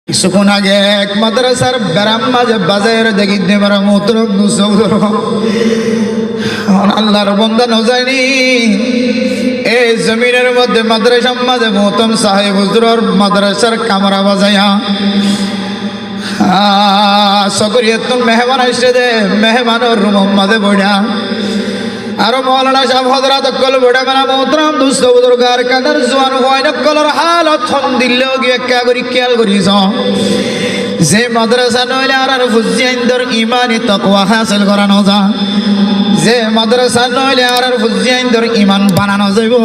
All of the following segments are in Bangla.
কিছুক্ষণ আগে এক মাদ্রাসার ব্যারাম মাঝে বাজারে দেখি দেবারা মোহতরম দুসৌদর আল্লাহর বন্দা নজানি এই জমিনের মধ্যে মাদ্রাসার মাঝে মোহতম সাহেব হুজুর মাদ্রাসার কামরা বাজায়া সকরিয়ত মেহমান আসছে দে মেহমানের রুম মাঝে বইয়া আরো মৌলানা সাহেব হযরত কল বড় বড় মোহতরম দুস্থ বুজুর্গার কাদের জওয়ান হয় না কলর হালত থম দিল্লো গিয়ে কা করি খেয়াল করিস যে মাদ্রাসা নইলে আর ফুজিয়াইন্দর ইমানি তাকওয়া হাসিল করানো যা যে মাদ্রাসা নইলে আর ফুজিয়াইন্দর ইমান বানানো যাইব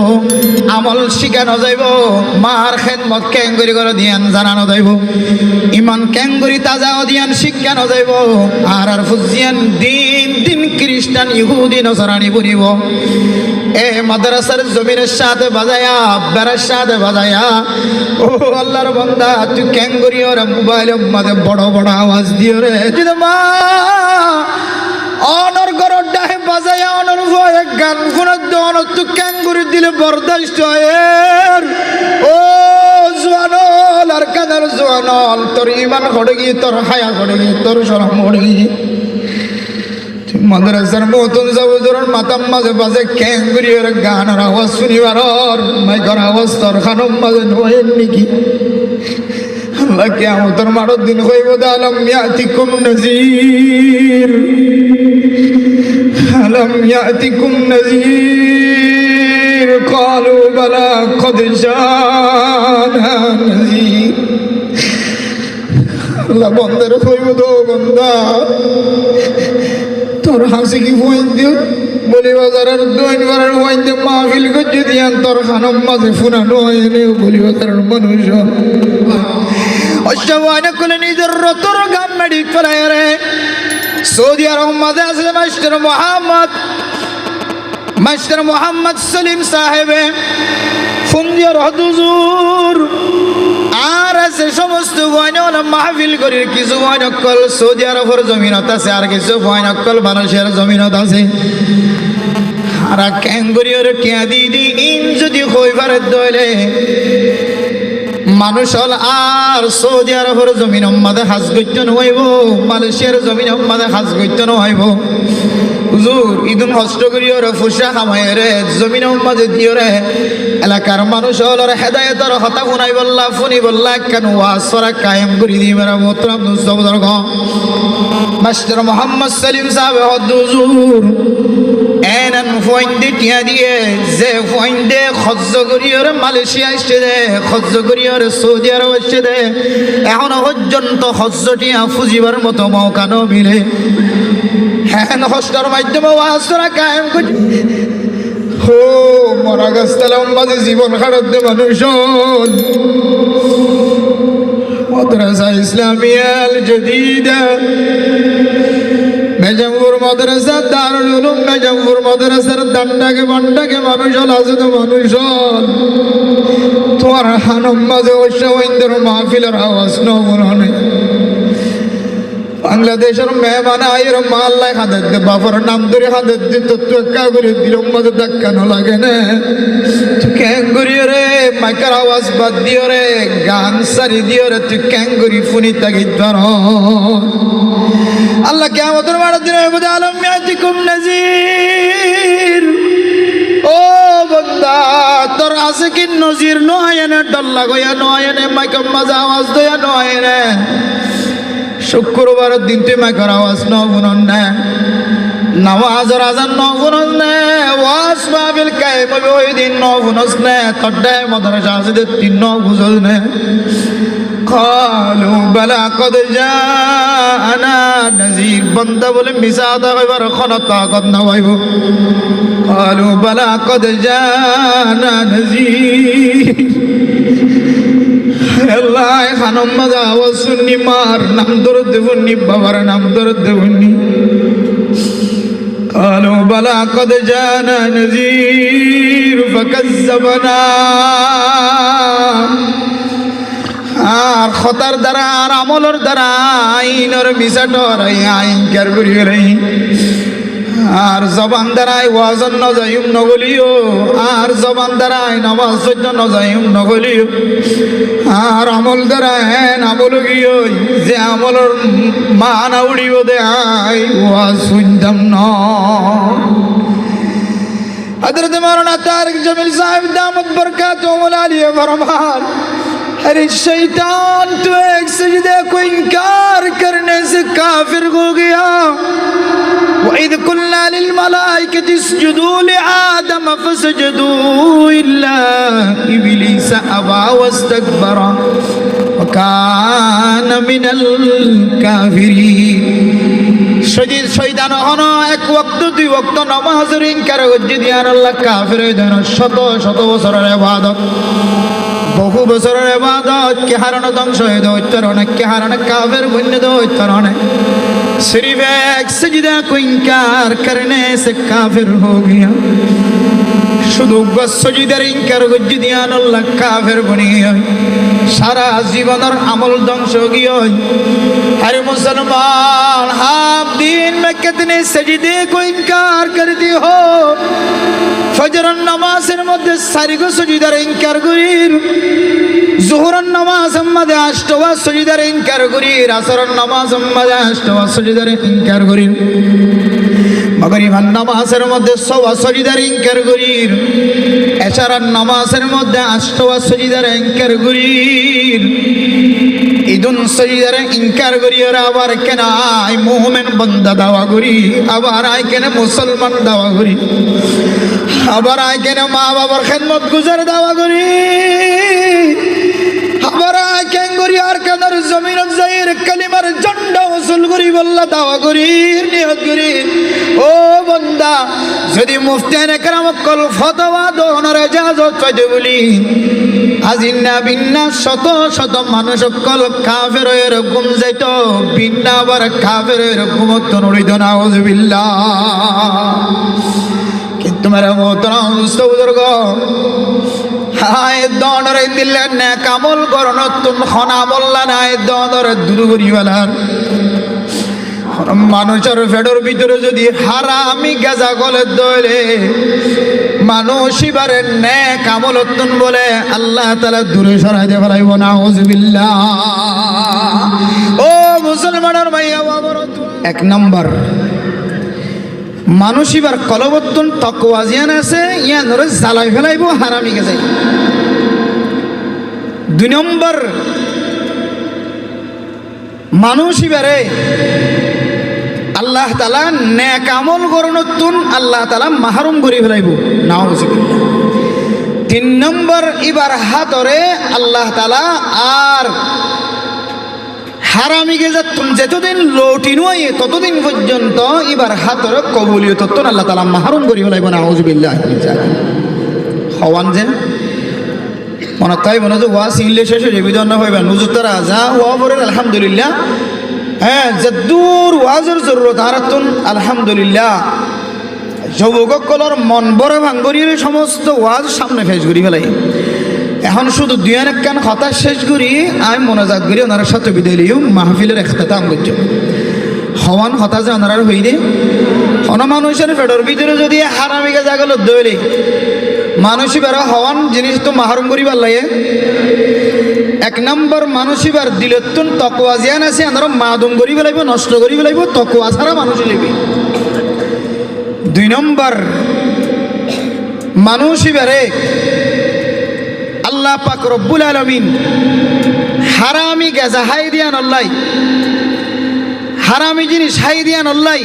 আমল শিখানো যাইব মার খেদমত কেঙ্গুরি করে দিয়ান জানানো যাইব ইমান কেঙ্গুরি তাজা দিয়ান শিখানো যাইব আর ফুজিয়ান দিন দিন খ্রিস্টান ইহুদি নসরানি বনিব এ মাদ্রাসার জমিনের সাথে বাজায়া বেড়ার সাথে বাজায়া ও আল্লাহর বান্দা তুই কেঙ্গুরি ওর মোবাইলের মাঝে বড় বড় আওয়াজ দিও রে মা অনর গরর ডাহে বাজায়া অনর ভয়ে গান শুনত অনর তুই কেঙ্গুরি দিলে বরদাস্ত এর ও জওয়ানল আর কাদার জওয়ানল তোর ইমান হড়ে গিয়ে তোর হায়া হড়ে গিয়ে তোর শরম হড়ে গিয়ে মাদ্রাসার মতন যাবজোর মাতাম মাঝে বাজে কেঙ্গুরির গানের আওয়াজ শুনিবার মাইকর আওয়াজ তোর খানম মাঝে নয়েন নাকি আল্লাহ কিয়ামতের মারত দিন হইব আলম ইয়াতিকুম নাযীর আলম ইয়াতিকুম নাযীর ক্বালু বালা ক্বাদ জানা নাযীর আল্লাহ বন্দার হইব দো বন্দা তোর হাসি কি ফোন দিও বলি বাজারের দোয়ান করার ফোন দিয়ে মাহফিল করছে দিয়ান তোর খানম মাঝে ফুনানো হয় বলি বাজারের মানুষ অশ্বাবান করে নিজের রতর গাম মেডি ফেলায় রে সৌদি আরব মাঝে আছে মাস্টার মোহাম্মদ সলিম সাহেবে ফোন দিয়ে হুজুর আর আছে সমস্ত বয়ন মাহফিল করে কিছু বয়নকল সৌদি আরবের জমিনত আছে আর কিছু বয়নকল মানুষের জমিনত আছে আর ক্যাঙ্গুরিয়র টিয়া দিদি ইন যদি হইবারে দইলে মানুষ হল আর সৌদি আরবের জমিন মাঝে হাজ করতে নহইব মালয়েশিয়ার জমিন মাঝে হাজ করতে নহইব হুজুর ইদুন হস্ত করিও রে ফুসা খামায় রে জমিন মাঝে দিও রে এলাকার মানুষ হল হেদায়েতর হতা ফুনাই বললা ফুনি বললা কেন ওয়াজ করা কায়েম করি দি মেরা মোহতরম দুস্থ মাস্টার মোহাম্মদ সলিম সাহেব হুজুর এনন ফয়েন্দে টিয়া দিয়ে যে ফয়েন্দে খজ্জ করিও রে মালয়েশিয়া আসছে দে খজ্জ করিও রে সৌদি আরব আসছে দে এখনো পর্যন্ত খজ্জ টিয়া ফুজিবার মতো মৌকা ন মিলে হ্যাঁ হস্টার মাধ্যমে ওয়াজ করা কায়েম করি হো মরা গাছতলাম বাজে জীবন খারাপ দে মানুষ মাদ্রাসা ইসলামিয়াল জদীদা মেজমপুর মাদ্রাসা দারুল উলুম মেজমপুর মাদ্রাসার দান্ডাকে বান্ডাকে মানুষ হল আছে তো মানুষ হল তোমার হানম মাঝে ওইন্দ্র মাহফিলের আওয়াজ নয় বাংলাদেশের মেহমান আয়ের মাল্লাই হাতের দে বাবার নাম ধরে হাতের দে তো তুই একা করে দিল মাঝে ধাক্কানো লাগে না তুই ক্যাঙ্গুরি রে মাইকার আওয়াজ বাদ দিও রে গান সারি দিও রে তুই ক্যাঙ্গুরি ফুনি তাগি ধর আল্লাহ কিয়ামতের মাঠের দিনে বলে আলম ইয়াতিকুম নাযীর ও বান্দা তোর আছে কি নজির নয় না ডর লাগয়া নয় না মাইকার মাঝে আওয়াজ দয়া নয় না শুক্রবারের দিন তুই মাইকার আওয়াজ ন গুণন না নামাজের আজান ন গুণন না ওয়াজ মাহফিল কায়েম হবে ওই দিন ন গুণস না তোর ডায় মাদ্রাসা আছে দে তিন ন গুজল না قالوا بلى قد جاءنا نذير بندا বলে মিছা আদা কইবার কোন তাকত না হইব قالوا بلى قد جاءنا نذير আল্লাহ খানম মাঝে আওয়াজ শুনি মার নাম দরদ দেবনি বাবার নাম দরদ দেবনি قالوا بلى قد جاءنا نذير فكذبنا আর খতার দ্বারা আর আমলের দ্বারা আইনের মিশাটর আইন কার করি আর জবান দ্বারাই ওয়াজন নজাইম নগলিও, আর জবান দ্বারাই নামাজ সহ্য নজাইম নগলিও, আর আমল দ্বারাই আমল গিয়ে যে আমলর মান উড়িব দে আই ওয়াজ শুনতাম না। हजरत मौलाना तारिक जमील साहब दामत बरकातुहुम आलिया फरमान, अरे शैतान तो एक सजदे को इनकार करने से काफिर हो गया। वइद कुल्ना लिल मलाइकति इसजुदू लिआदम फसजदू इल्ला इब्लीस अबा वस्तकबरा व कान मिनल काफिरीन। শয়তান হন এক ওয়াক্ত দুই ওয়াক্ত নামাজের ইনকার করছে দিয়ার আল্লাহ কাফের হয়ে দেন। শত শত বছরের ইবাদত, বহু বছরের ইবাদত কে হারানো ধ্বংস হয়ে দেয় উচ্চারণে, কে হারানো কাফের বন্য দেয় উচ্চারণে। सिर्फ एक सजदा को इनकार करने से काफिर हो गया। শুধু সজদার ইনকার করছে দিয়ান আল্লাহ কাফের বনি সারা জীবনের আমল ধ্বংস গিয়ে। अरे मुसलमान, आप दिन में कितने सजदे को इनकार करते हो? फजर नमाजेर मध्य सारिगो सजदार इनकार करिर, जोहर नमाज मध्य आष्टवा सजदार इनकार करिर, असर नमाज मध्य आष्टवा सजदार इनकार करिर, मगरिब नमाजेर मध्य सवा सजदार इनकार करिर, एशार नमाजेर मध्य आष्टवा सजदार इनकार करिर। ইদুন সজদারে ইনকার করি আর আবার কেন আই মুমিন বান্দা দাওয়া করি, আবার আই কেন মুসলমান দাওয়া করি, আবার আই কেন মা বাবার খেদমত গুজার দাওয়া করি, আবার আই কেন করি আর কাদার জমিন জাহির কালিমার ঝান্ডা উসুল করি বল্লা দাওয়া করি নিয়ত করি। ও বান্দা, যদি মুফতিয়ানে কেরাম কল ফতোয়া দোনের ইজাজত চাইতে বলি, আজিন্না বিন্না শত শত মানুষ কল কাফের এরকম যাইত, বিন্না আবার কাফের এরকম তনুরিত নাউযুবিল্লাহ। কিন্তু মেরা মোহতারাম দোস্ত বুজুর্গ, হায় দনের দিলে নে কামল করন তুম খনা বললা না দনের দূর করিবালার। মানুষের ফেডর ভিতরে যদি হারামি গাজা গলে দলে মানুষ এবারে নে কামলতুন বলে আল্লাহ তাআলা দূরে সরাইতে পারাইব নাউযুবিল্লাহ। ও মুসলমানের ভাইয়া বাবার, এক নম্বর মানুষ এবার কলবতুন তাকওয়া জিয়ান আছে ইয়া ধরে জ্বালাই ফেলাইব হারামি গাজাই। দুই নম্বর মানুষ এবারে আল্লাহ তাআলা নেক আমল করনতুন আল্লাহ তাআলা মাহরুম করে ফেলাইব নাউযুবিল্লাহ। তিন নম্বর এবার হাতরে আল্লাহ তাআলা আর হারামি গেজা তুম যতদিন লৌটি নয় ততদিন পর্যন্ত এবার হাতরে কবুলিয়ত তুন আল্লাহ তাআলা মাহরুম করে ফেলাইব নাউযুবিল্লাহ। হওয়ান যে মনে তাই মনে যে ওয়া সিংলে শেষে বিধন হইবা নুজুর তারা যা ওয়া বলেন আলহামদুলিল্লাহ। হ্যাঁ, যদূর ওয়াজের জরুরত হারাতুন আলহামদুলিল্লাহ। যুবকসকলের মন বড় ভাঙ্গরির সমস্ত ওয়াজ সামনে ফেস করি ফেলাই। এখন শুধু দুই এক কান কথা শেষ করি আমি মোনাজাত করি ওনার সাথে বিদায় লিও মাহফিলের এখতাতাম করছি। হওয়ান হতা যে ওনার হই দে অন মানুষের ফেডর ভিতরে যদি হারামিকে জাগলো দৌড়ে মানুষ বের হওয়ান জিনিস তো মাহরুম করিবার লাগে। এক নম্বর মানুষ এবার দিলতুন তকওয়া জিয়ান আছে আমরা মাদুম করি ফেলাইব, নষ্ট করি ফেলাইব, তকওয়া ছাড়া মানুষ লিবি। দুই নম্বর মানুষ এবারে আল্লাহ পাক রব্বুল আলামিন হারামি গেজা হাই দিয়ান আল্লাহ, হারামি জিনিস হাই দিয়ান আল্লাহ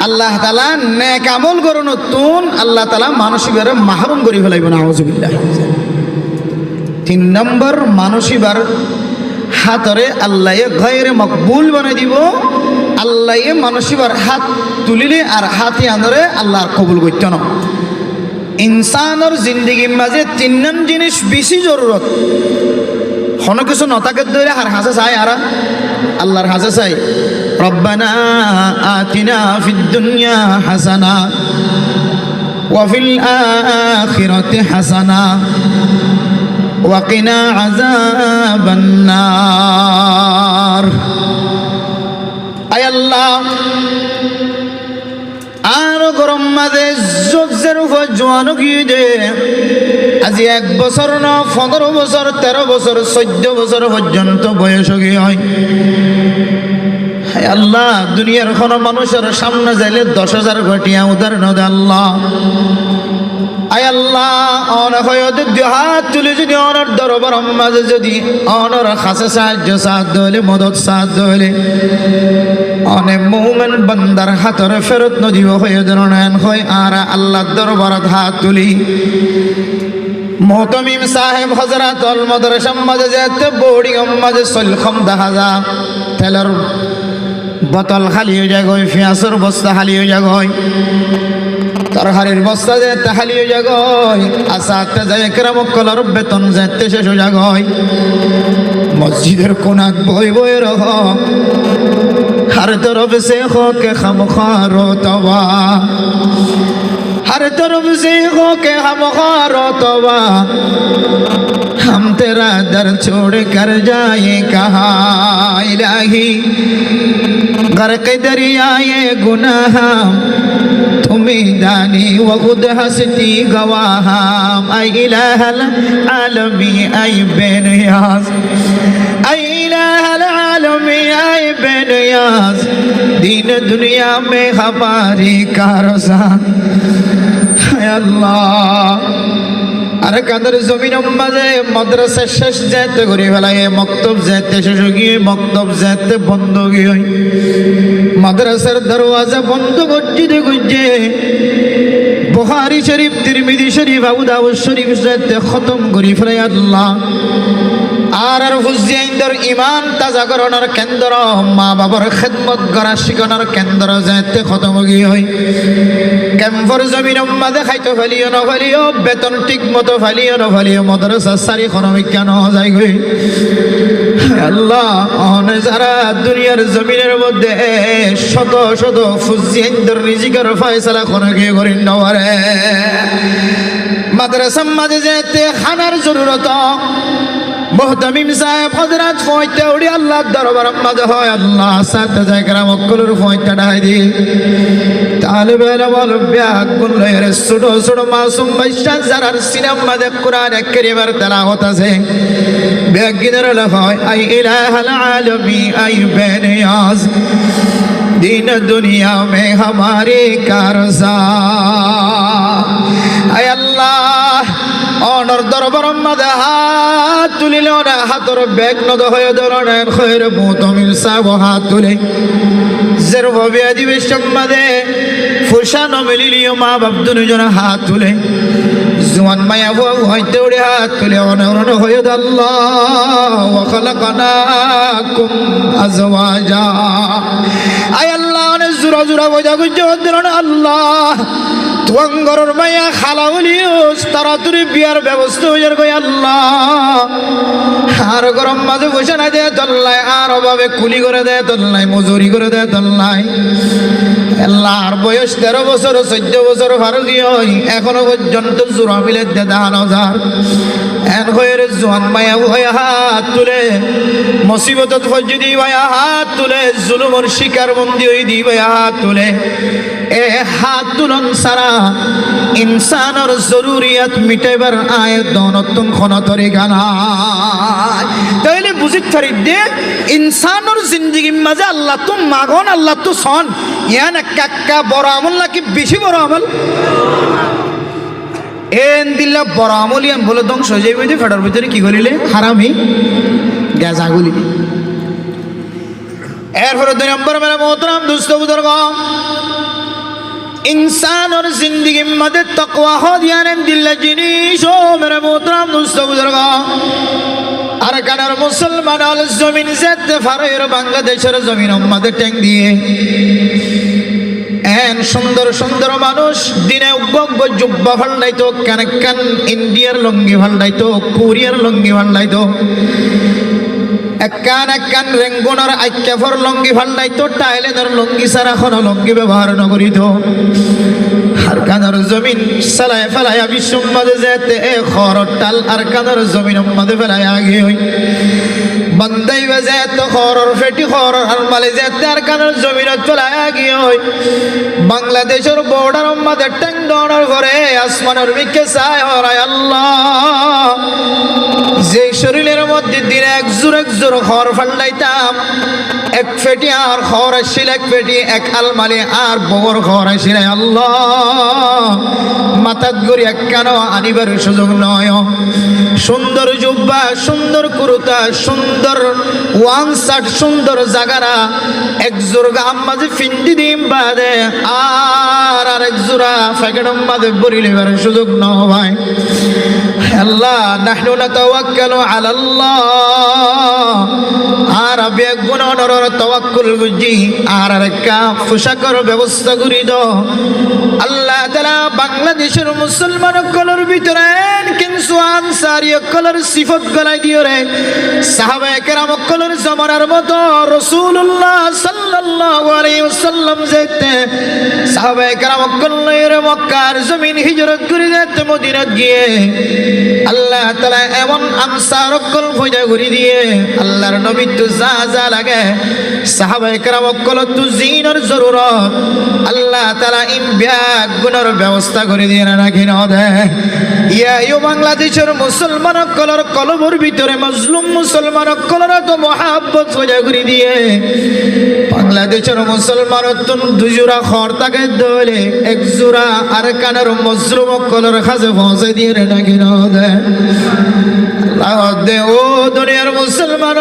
আল্লাহ তাআলা নেক আমল করনতুন আল্লাহ তাআলা মানুষ এবারে মাহরুম করি ফেলাইব নাউযুবিল্লাহ। তিন নম্বর মানুষ এবার হাতরে আল্লাহ গয়রে মকবুল বানাই দিব। আল্লাহ মানুষ এবার হাত তুলিলে আর হাতে আনরে আল্লাহ কবুল করতে না। ইনসানের জিন্দগির মাঝে তিন জিনিস বেশি জরুরত। কোনো কিছু নতাকে ধরে আর হাসে চাই আর আল্লাহর হাসে চাই। রব্বানা আতিনা ফিদ দুনিয়া হাসানা ওয়া ফিল আখিরাতি হাসানা ওয়াকিনা আযাবান নার। আয় আল্লাহ, জোয়ানো গিয়ে দে আজি 1 বছর না 15 বছর 13 বছর 14 বছর পর্যন্ত বয়স গিয়ে হয় আল্লাহ দুনিয়ার কোন মানুষের সামনে যাইলে 10,000 ঘটিয়া উদাহরণ দে আল্লাহ আয় আল্লাহ অনেক হাত তুলে যদি অনর দরবার মাঝে যদি অনর খাসে সাহায্য হলে মদত সাহায্য হলে অনেক মুমিন বান্দার হাতরে ফেরত নদীব হয়ে ধরনেন হয় আর আল্লাহর দরবারত হাত তুলি মোহতমিম সাহেব হযরত আল মাদ্রাসা মাঝে যেতে বোর্ডিং মাঝে সলখম দেখা যা তেলের বোতল খালি হয়ে যায় গই পেঁয়াজের বস্তা খালি হয়ে যায় গই তরকারির বস্তা যেতে খালি হয়ে যায় গই আসাতে যায় একরামক কলর বেতন যেতে শেষ হয়ে যায় গই মসজিদের কোনাক বই বই রহ हर तरफ से हो के खामखारो तवा हर तरफ से हो के खामखारो तवा हम तेरा दर छोड़ कर जाए कहाँ इलाही गर्क दरियाए गुनाह तुम्हें दानी व खुद हंसती गवाह ऐ इलाहल आलमी ऐ बेनियाज ऐ इलाहल आलमी ऐ बेनियाज दीन दुनिया में हमारी कारसां है अल्लाह अरे कादर जमीन माঝে মাদ্রাসা শেষ যেতে করে ফেলায় মক্তব যেতে শেষ গিয়ে মক্তব যেতে বন্ধ গিয়ে মাদ্রাসার দরওয়াজা বন্ধ মসজিদে গুজে বুখারী শরীফ তিরমিজি শরীফ আবু দাউদ শরীফ যেতে খতম করে ফেলায় আল্লাহ আর হুজুরদের ঈমান তাজা করানোর কেন্দ্র মা বাবার খেদমত করা শিখানোর কেন্দ্র যেতে খতম গিয়ে হয় ক্যাম্পর জমিন মাঝে খাইতে ফেলিও না ফেলিও বেতন ঠিক মতো ফেলিও না ফেলিও মাদ্রাসা সারি খনমিক কেন যায় গই আল্লাহ অনে যারা দুনিয়ার জমিনের মধ্যে শত শত হুজুরদের রিজিকের ফয়সালা করে গিয়ে করেন নওয়ারে মাদ্রাসা মাঝে যেতে খানার জরুরত মোহতামিম সাহেব হযরত ফয়তে উড়ি আল্লাহর দরবার মাঝে হয় আল্লাহ সাথে যায় গ্রামকলর ফয়তে ডাই দি তালেবের বল ব্যাগ গুনলের ছোট ছোট মাসুম বাইশা যারার সিনেমা মাঝে কোরআন কারীমের তেলাওয়াত আছে ব্যাগ গিনের হয় আই ইলাহাল আলামি আই বেনিয়াজ दीन दुनिया में हमारी कारसा आय अल्लाह অনর দরবার মাঝে হাত তুলিল না হাতর ব্যাগ নদ হয়ে ধরনের খৈর মুতমিল সাহেব হাত তুলে জের ভাবে অধিবেশন মাঝে ফুসানো মিলিলিও মা বাপ দুজন হাত তুলে জওয়ান মায়া হইতে উড়ে হাত তুলে অনর হয়ে আল্লাহ ওয়া খালাকানাকুম আজওয়াজা আয় আল্লাহ অনেক জোরা জোরা বজা গুজে ধরন আল্লাহ তুঙ্গরর মায়া খালাউলিও তাড়াতাড়ি বিয়ার ব্যবস্থা হয়ে গই আল্লাহ আর গরম মাঝে বসে না দে তল্লাই আর অভাবে কুলি করে দেয় তল্লাই মজুরি করে দেয় তল্লাই আল্লাহর বয়স 13 বছর 14 বছর ফারুকি হয় এখনো পর্যন্ত জোড়া মিলে দেদানো যার এন হয়ের জোয়ান মায়া হয়ে হাত তুলে মুসিবতত ফজদি ভাইয়া হাত তুলে জুলুমের শিকার বন্দি হই দি ভাইয়া হাত তুলে এ হাত তুলন সারা ইনসানের জরুরিয়াত মিটাইবার আয়াত দনতুন কোন তরিকা নাই তাইলে বুঝিত পারি দে ইনসানের জিন্দেগি মাঝে আল্লাহ তো মাগন আল্লাহ তো সন ইয়ান কাক্কা বড় আমল নাকি বেশি বড় আমল এন দিল্লা বড় আমল ইয়ান বলে ধ্বংস হয়ে যাবে ফেটার ভিতরে কি করিলে হারামি গ্যাজাগুলি এরপরে 2 নম্বর মেরা মোহতরম দোস্ত বুজুর্গ इंसान और जिंदगी मद तकवा हो दिया दिल जिनिसो मेरे मोहतरम दोस्तों बुजुर्गो আর কানার মুসলমান আল জমিন যেতে ফারের বাংলাদেশের জমিন মধ্যে ট্যাং দিয়ে এন সুন্দর সুন্দর মানুষ দিনে উগ্গ জুব্বা ফাল্লাইতো কান কান ইন্ডিয়ার লুঙ্গি ফাল্লাইতো কোরিয়ার লুঙ্গি ফাল্লাইতো একান রেঙ্গুনার আইক্যাফর লঙ্গি ফাল্লাইতো টাইলেনের লঙ্গি সারা কোনো লঙ্গি ব্যবহার নকরিত আর কানার জমিন সালায় ফেলায় বিশ্ব মাঝে যেতে খরটাল আর কানার জমিন মাঝে ফেলায় আগে হই বন্দাই বাজে তো খরর ফেটি খরর আলমালে যে তার কানের জমিনত চলায়া গিয়ে বাংলাদেশের বর্ডার আমাদের ট্যাং দৌড়ার ঘরে আসমানের বিকে চায় হরায় আল্লাহ যে শরীরের মধ্যে দিনে এক জোর খর ফান্ডাইতাম এক ফেটি আর খর আসছিল এক ফেটি এক আলমালি আর বগর খর আসছিল আল্লাহ মাথাত গড়ি এক কেন আনিবার সুযোগ নয় সুন্দর জুব্বা সুন্দর কুরুতা সুন্দর ওয়ান শার্ট সুন্দর জাগারা এক জোর গাম মাঝে ফিন্দি দিম বাদে আর আরেক জোড়া ফ্যাকেটম বাদে বরিলেবার সুযোগ নয় আল্লাহ নাহনু নাতাওয়াক্কালু আলাল্লাহ আর আবে গুণনর তাওয়াক্কুল গুজি আর আরেকা পোশাকের ব্যবস্থা করি দাও আল্লাহ তাআলা বাংলাদেশের মুসলমান কলর ভিতরে কিন্তু আনসারী কলর সিফত গলাই দিও রে সাহাবায়ে কেরাম কলর জামানার মতো রাসূলুল্লাহ সাল্লাল্লাহু আলাইহি ওয়াসাল্লাম যেতে সাহাবায়ে কেরাম কলর মক্কার জমিন হিজরত করে যেতে মদিনাত গিয়ে আল্লাহ তাআলা এমন আনসার কল ফয়দা করে দিয়ে আল্লাহর নবী তো যা যা লাগে সাহাবায়ে কেরাম কল তো জিনের জরুরত আল্লাহ তাআলা ইমবিয়াক গুণের ব্যবস্থা করে দিয়ে রাখি না দে ইয়া ইউ বাংলাদেশের মুসলমান কলর কলবর ভিতরে মজলুম মুসলমান কলর তো মহাব্বত ফয়দা করে দিয়ে বাংলাদেশের মুসলমান তো দুজোড়া খর তাকে দলে এক জোড়া আর কানের মজলুম কলর খাজে পৌঁছে দিয়ে রাখি না দে আল্লাহ দে ও দুনিয়ার মুসলমান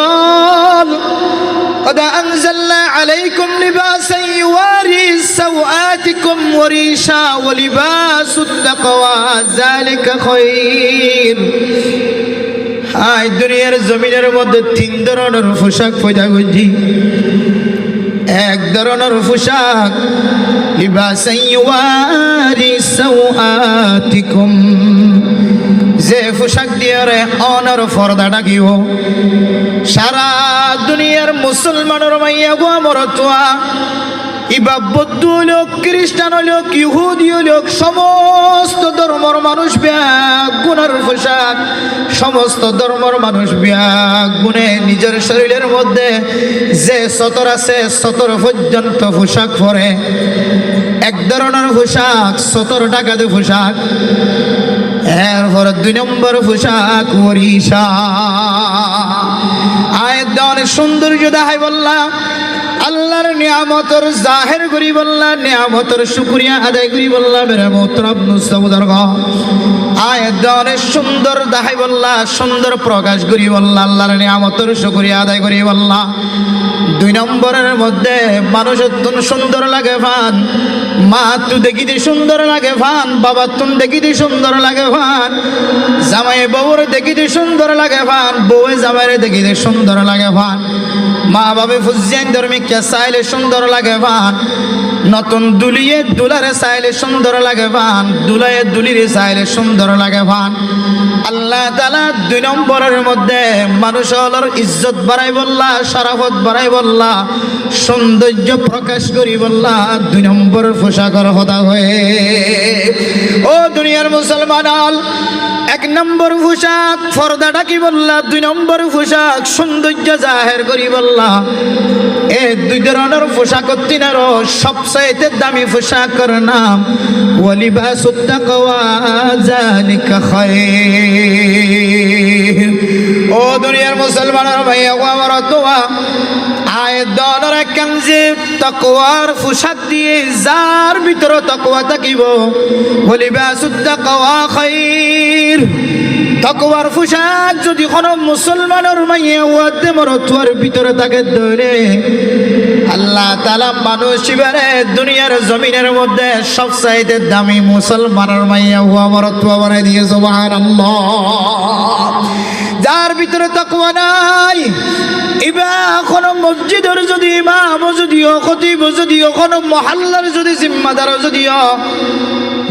قد أنزلنا عليكم لباسا يواري سوآتكم وريشا ولباس التقوى ذلك خير هاي দুনিয়ার জমিনের মধ্যে তিন ধরনের পোশাক পয়দা করছি এক ধরনের পোশাক লিবাসা ইউয়ারি সাওআতিকুম যে পোশাক দিয়ে রে অনর পর্দা ডাকিব সারা দুনিয়ার মুসলমানের মাইয়া গো আমার তোয়া ইবা বৌদ্ধ লোক খ্রিস্টান লোক ইহুদি লোক সমস্ত ধর্মের মানুষ ব্যাগ গুণের পোশাক সমস্ত ধর্মের মানুষ ব্যাগ গুণে নিজের শরীরের মধ্যে যে সতর আছে সতর পর্যন্ত পোশাক পরে এক ধরনের পোশাক 17 টাকাতে পোশাক এরপর 2 নম্বর পোশাক ওড়িশা আয়াত অনেক সৌন্দর্য দেখাই বললাম আল্লাহর নিয়ামতের জাহের করি বললাম নিয়ামতের শুকরিয়া আদায় করি বললাম মেরে মোহতরম মুস্তাফাদর্গ আয়াত অনেক সুন্দর দেখাই বললাম সুন্দর প্রকাশ করি বললাম আল্লাহর নিয়ামতের শুকরিয়া আদায় করি বললাম 2 নম্বরের মধ্যে মানুষের তুন সুন্দর লাগে ফান মা তু দেখিতে সুন্দর লাগে ফান বাবা তুন দেখিতে সুন্দর লাগে ফান জামাই বউর দেখিতে সুন্দর লাগে ফান বউয়ে জামাইরে দেখিতে সুন্দর লাগে ফান মা বাবা ফুজিয়ান ধর্মী কে চাইলে সুন্দর লাগে ফান নতুন দুলিয়ে দুলারে চাইলে সুন্দর লাগে ফান দুলায়ে দুলিরে চাইলে সুন্দর লাগে ফান আল্লাহ তাআলা 2 নম্বরের মধ্যে মানুষের ইজ্জত বাড়াই বললা শরাফত বাড়াই বললা সৌন্দর্য প্রকাশ করি বললা 2 নম্বরের পোশাকের কথা হয়ে ও দুনিয়ার মুসলমান 1 নম্বর পোশাক পর্দাটা কি বললা 2 নম্বর পোশাক সৌন্দর্য জাহের করি বললা এই 2 ধরনের পোশাক তিনারও সবচেয়ে দামি পোশাকের নাম ওয়ালিবাসুত তাকওয়া যালিকা খায়র ও দুনিয়ার মুসলমানের ভাইয়া আমার দোয়া আয়াত দনের কাঞ্জে তাকওয়ার পোশাক দিয়ে যার ভিতরে তাকওয়া থাকিব ওয়ালিবাসুত তাকওয়া খায়র তাকওয়ার পোশাক যদি কোনো মুসলমানের মাইয়া ওয়াতে মরতুয়ার ভিতরে থাকে ধরে আল্লাহ তাআলা মানুষ ইবারে দুনিয়ার জমিনের মধ্যে সবচাইতে দামি মুসলমানের মাইয়া ওয়া মরতুয়া বানাই দিয়ে সুবহানাল্লাহ যার ভিতরে তাকওয়া নাই ইবা কোনো মসজিদের যদি ইমাম যদিও খতিব যদিও কোনো মহল্লার যদি জিম্মাদার যদিও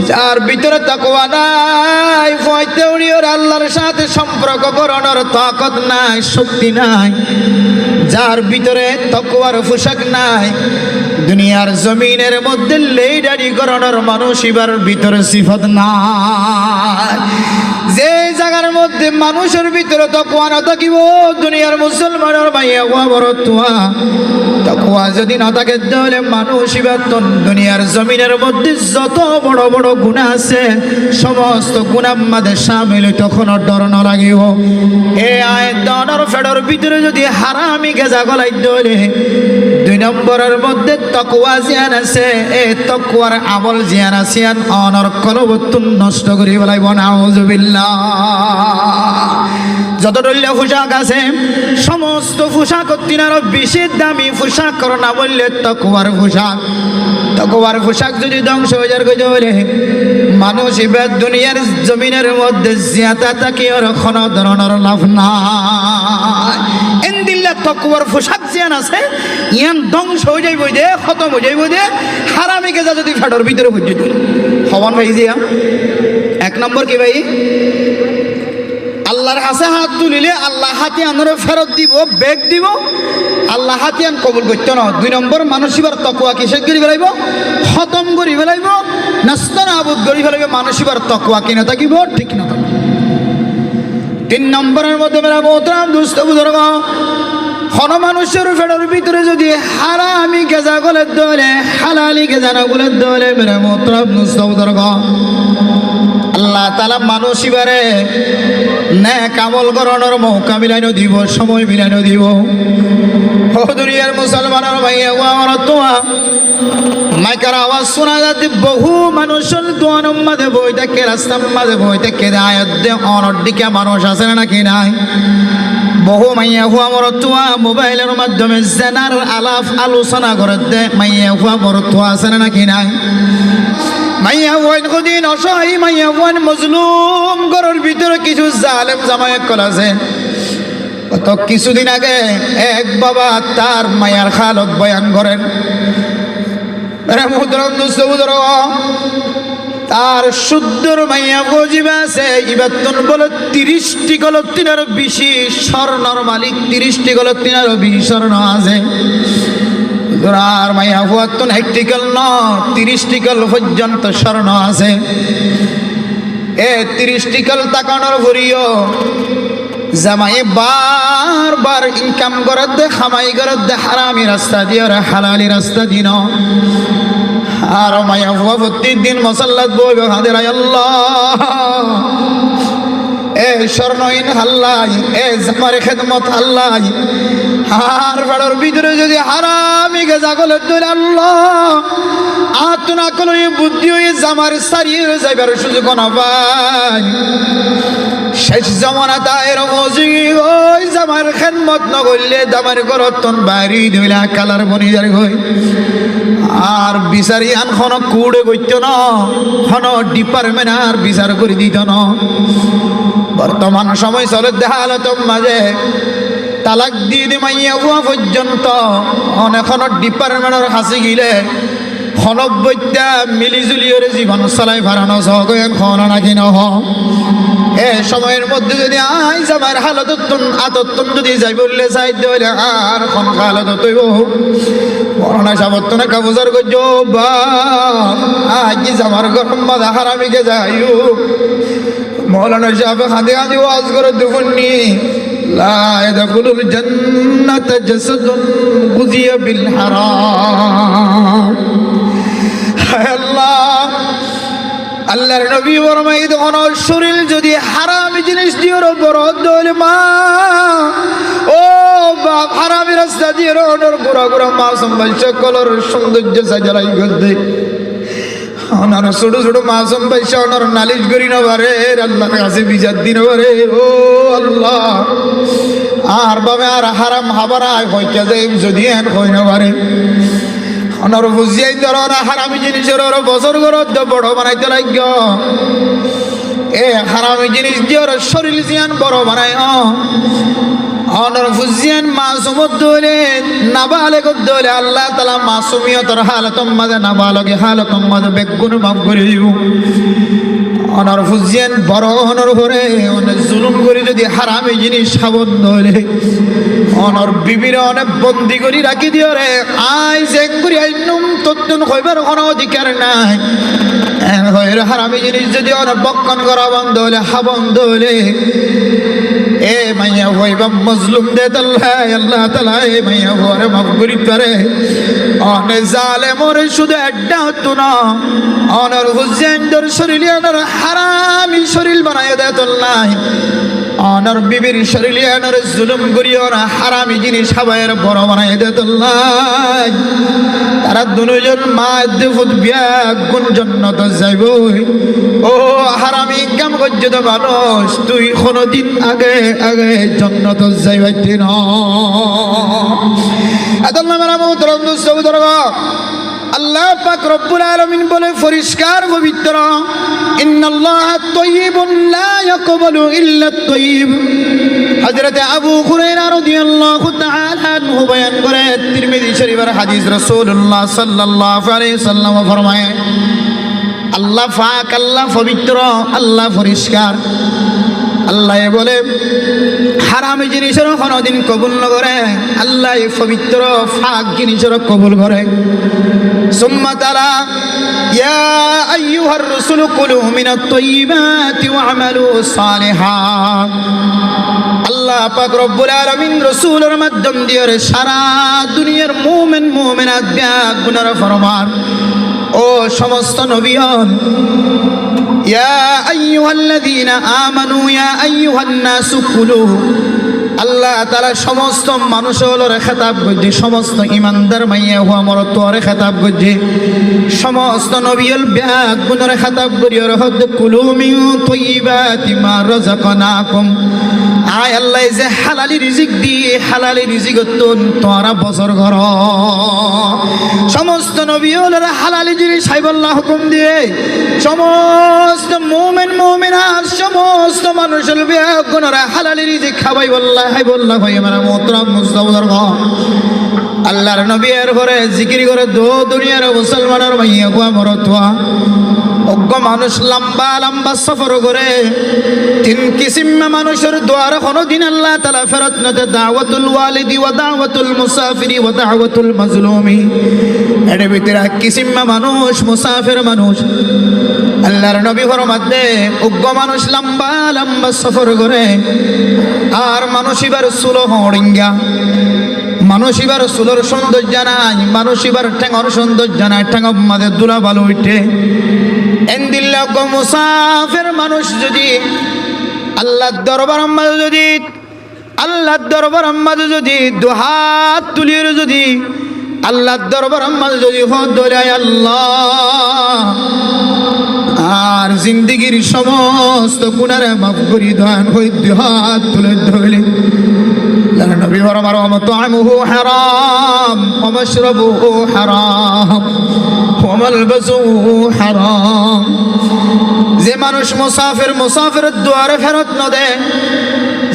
যার ভিতরে তাকওয়া নাই ফয়তেউরিয়র আল্লাহর সাথে সম্পর্ক করানোর তাকত নাই শক্তি নাই যার ভিতরে তাকওয়ার পোশাক নাই দুনিয়ার জমিনের মধ্যে লেইডারি করানোর মানুষ ইবার ভিতরে সিফত নাই যে জায়গার মধ্যে মানুষের ভিতরে তাকওয়া না থাকিব দুনিয়ার মুসলমানের মাইয়া ওয়া বড় তোয়া তাকওয়া যদি না থাকে তাহলে মানুষ ইবাদত দুনিয়ার জমিনের মধ্যে যত বড় বড় গুনাহ আছে সমস্ত গুনার মধ্যে শামিল তখন ডর না লাগিব এই আয়াত দনের ফেডর ভিতরে যদি হারামি গেজা গলাই দলে দুই নম্বরের মধ্যে তাকওয়া জিয়ান আছে এই তাকওয়ার আমল জিয়ান আছে অনর কলবতুন নষ্ট করে বলাইব নাউজুবিল্লাহ যত দলীয় পোশাক আছে সমস্ত পোশাক তিনারও বেশি দামি পোশাক করোনা বললে তাকওয়ার পোশাক যদি ধ্বংস হয়ে যার হলে মানুষ এবার দুনিয়ার জমিনের মধ্যে জিয়াতা থাকি আর কোনো ধরনের লাভ নাই এন্দিল্লা তাকওয়ার পোশাক জিয়ান আছে ইয়ান ধ্বংস হয়ে যাইব দে খতম হয়ে যাইব দে হারামি গেজা যদি ফেডর ভিতরে বুঝে দিল হবান ভাই জিয়া এক নম্বর কি ভাই আল্লাহর হাতে হাত তুলিলে আল্লাহ হাতিয়ানের ফেরত দিব বেগ দিব আল্লাহ হাতিয়ান কবুল করতে না দুই নম্বর মানসিবার তাকওয়া কিসে করে ফেলাইব খতম করে ফেলাইব নাস্তানাবুদ করে ফেলাইব মানসিবার তাকওয়া কিনা থাকিব ঠিক না থাকিব তিন নম্বরের মধ্যে মেরা মোহতারাম দুস্থ বুজুর্গ কোন মানুষের ফেডের ভিতরে যদি হারামি গেজা গলে দলে হালালি গেজা না গলে দলে মেরা মোহতারাম দুস্থ বুজুর্গ আল্লাহ তাআলা মানুষ ইবারে নেক আমল করানোর মৌকা মিলাইনো দিব সময় মিলাইনো দিব ও দুনিয়ার মুসলমানের ভাইয়া ওয়া তোয়া মাইকার আওয়াজ শোনা যাচ্ছে বহু মানুষের দোয়ানোর মাঝে বই থাকে রাস্তার মাঝে বই থাকে আয়াত দে অনর দিকে মানুষ আছে নাকি নাই বহু মাইয়া হুয়া মরতুয়া মোবাইলের মাধ্যমে জেনার আলাপ আলোচনা করে দে মাইয়া হুয়া মরতুয়া আছে নাকি নাই মাইয়া হুয়ান কদিন অসহায় মাইয়া হুয়ান মজলুম ঘরের ভিতরে কিছু জালেম জামায়াত কল আছে তো কিছুদিন আগে এক বাবা তার মায়ার হালত বয়ান করেন তার শুদ্ধর মাইয়া গজিবা আছে ইবাতন বলে 30টি গলত তিনারও বেশি স্বর্ণর মালিক 30টি গলত তিনারও বেশি স্বর্ণ আছে আর মাইয়া হুয়াতন একটিকল ন 30টি কল পর্যন্ত স্বর্ণ আছে এ 30টি কল তাকানোর ভরিও জামাই বারবার ইনকাম করার দে খামাই করার দে হারামি রাস্তা দিয়ে আর হালালি রাস্তা দিন আর মায়া হুয়া প্রত্যেকদিন মসাল্লাত বইবে হাদের আল্লাহ এ স্বর্ণহীন হাল্লাই এ জামার খেদমত হাল্লাই আর বাড়ার ভিতরে যদি হারামি গে জাগলের ধরে আল্লাহ আতুনা কোনো বুদ্ধি হয়ে জামার সারিয়ে যাইবার সুযোগ না পাই শেষ জমানা তায়ের মজি ওই জামার খেদমত ন করলে জামার গরতন বাড়ি ধইলা কালার বনি যার গই আর বিচারি আন খন কুড়ে গইত ন খন ডিপার্টমেন্ট আর বিচার করে দিত ন বর্তমান সময় চলে দেখালো তোর মাঝে তালাক দিয়ে দি মাইয়া হুয়া পর্যন্ত অনেকখন ডিপার্টমেন্টের হাসি গিলে খনব্বইটা মিলিজুলিয়রে জীবন চলাই ফারানো সহগেন খন নাকি নহ এ সময়ের মধ্যে যদি আই যাবার হালতন আতত্তন যদি যাই বললে চাই দিলে আর খন হালত তৈব বর্ণা সাবত্তনে কাবুজার গজ বা আজ যাবার গরম বাধা হারামিকে যাইও মৌলানা সাহেব হাতে হাতে ওয়াজ করে দুপুনি লা ইয়াদখুলুল জান্নাতা জাসাদুন গুযিয়া বিল হারাম আল্লাহ আল্লাহর নবী ফরমাই কোন শরীর যদি হারামি জিনিস দিয়ে বড় দলে মা ও বাপ হারামি রাস্তা দিয়ে রোডের গোড়া গোড়া মাসুম বাচ্চা কলর সৌন্দর্য সাজালাই গদে ওনার ছোট ছোট মাসুম বাচ্চা ওনার নালিশ করি না পারে আল্লাহর কাছে বিচার দিন পারে ও আল্লাহ আর বাবে আর হারাম হাবারা হইতে যায় যদি এন হই না পারে ওনার বুঝিয়াই ধরা হারামি জিনিসের ওর বছর গরত বড় বানাইতে লাগ এ হারামি জিনিস দিয়ে ওর শরীর জিয়ান বড় বানাই অনর ফুজিয়ান মাসুমত দলে নাবালেগ দলে আল্লাহ তাআলা মাসুমিয়তর হালাতম মাঝে নাবালগে হালাতম মাঝে বেগুন মাফ করে দিব অনর ফুজিয়ান বড় অনর করে অনেক জুলুম করে যদি হারামি জিনিস সাবন দলে অনর বিবির অনেক বন্দি করে রাখি দিও রে আই জেং করি আইনুম তত্তুন কইবার কোনো অধিকার নাই হইল হারামি জিনিস যদি বক্ষণ করা বন্ধ হলে হা বন্ধ হলে এ মাইয়া হইবা মজলুম দে আল্লাহ তাআলা এ মাইয়া ঘরে মাফ করি পারে অনে জালেমরে শুধু এড্ডা হতো না অনর হুজেন্ডর শরীরে অনর হারামি শরীর বানায় দে আল্লাহ অনর বিবির শরীরে অনর জুলুম করিও না হারামি জিনিস হাবায়ের বড় বানায় দে আল্লাহ তারা দুজন মা দুফুত বিয়া গুণ জান্নাত যাইব ও হারামি কাম গজ্জত মানুষ তুই কোনদিন আগে আগে জান্নাত যাইবাইতে না আল্লাহ মেরা মুহতারাম দোস্ত বুজুর্গ আল্লাহ পাক রব্বুল আলামিন বলে পরিষ্কার পবিত্র ইন্নাল্লাহা তাইয়্যিবুন লা ইয়াকবালু ইল্লা আত-তাইয়্যিব হযরত আবু হুরায়রা রাদিয়াল্লাহু তাআলা আনহু বয়ান করে তিরমিজি শরীফের হাদিস রাসূলুল্লাহ সাল্লাল্লাহু আলাইহি সাল্লাম ফরমায় আল্লাহ পাক আল্লাহ পবিত্র আল্লাহ পরিষ্কার আল্লাহ বলে হারামি জিনিসের কোনদিন কবুল না করে আল্লাহ পবিত্র পাক জিনিসের কবুল করে সুম্মা তাআলা ইয়া আইয়ুহার রাসূল কুলু মিনাত তাইয়্যিবাতি ওয়া'মালু সালিহান আল্লাহ পাক রব্বুল আলামিন রাসূলের মাধ্যম দিয়ে সারা দুনিয়ার মুমিন মুমিনাত গুনাহ ফরমান ও সমস্ত নবীগণ ইয়া আইয়ুহাল্লাযীনা আমানু ইয়া আইয়ুহান নাসু কুলু আল্লাহ তাআলা সমস্ত মানুষের খেতাব করছে সমস্ত ইমানদার মাইয়া হুয়া মরতরে খেতাব করছে সমস্ত নবীল ব্যাগ গুণরে খেতাব করিও রহদ কুলু মিন তাইয়্যিবাতি মা রাযাকনাকুম আয় আল্লাহ যে হালালি রিজিক দিয়ে হালালি রিজিকতুন তোরা বছর ঘর সমস্ত নবীর হালালি জিনিস খাইবল্লাহ হুকুম দিয়ে সমস্ত মুমিন মুমিনাত সমস্ত মানুষের ব্যাগ গুণরে হালালি রিজিক খাওয়াই বল্লাহ হাইবল্লাহ ভাই আমার মোহতরম মুস্তাফার আল্লাহর নবীর ঘরে জিকির করে দো দুনিয়ার মুসলমানের মাইয়া কুয়া মরতুয়া অজ্ঞ মানুষ লম্বা লম্বা সফর করে তিন কিসিম মানুষের দ্বার কোনদিন আল্লাহ তাআলা ফেরত নতে দাওয়াতুল ওয়ালিদি ওয়া দাওয়াতুল মুসাফিরি ওয়া দাওয়াতুল মাজলুমি এর ভিতরে এক কিসিম মানুষ মুসাফির মানুষ আল্লাহর নবী ফরমাতে অজ্ঞ মানুষ লম্বা লম্বা সফর করে আর মানুষ এবার সুলো হড়িঙ্গা মানুষ এবার সুলোর সৌন্দর্য নাই মানুষ এবার ঠেঙর সৌন্দর্য নাই ঠেঙ মাঝে দুলা ভালো উঠে এন্দিল্লা গো মুসাফির মানুষ যদি আল্লাহর দরবার আম্মাদ যদি আল্লাহর দরবার আম্মাদ যদি দুহাত তুলিয়ে যদি আল্লাহর দরবার আম্মাদ যদি হদ ধরে আল্লাহ আর জিন্দিগির সমস্ত গুনারে মাফ করি দান হই দুহাত তুলে ধরলে নবী ফরমার মাতআমুহু হারাম ওয়া মাশরাবুহু হারাম ওয়া মালবাসুহু হারাম যে মানুষ মুসাফিরের দুয়ারে ফেরত না দেয়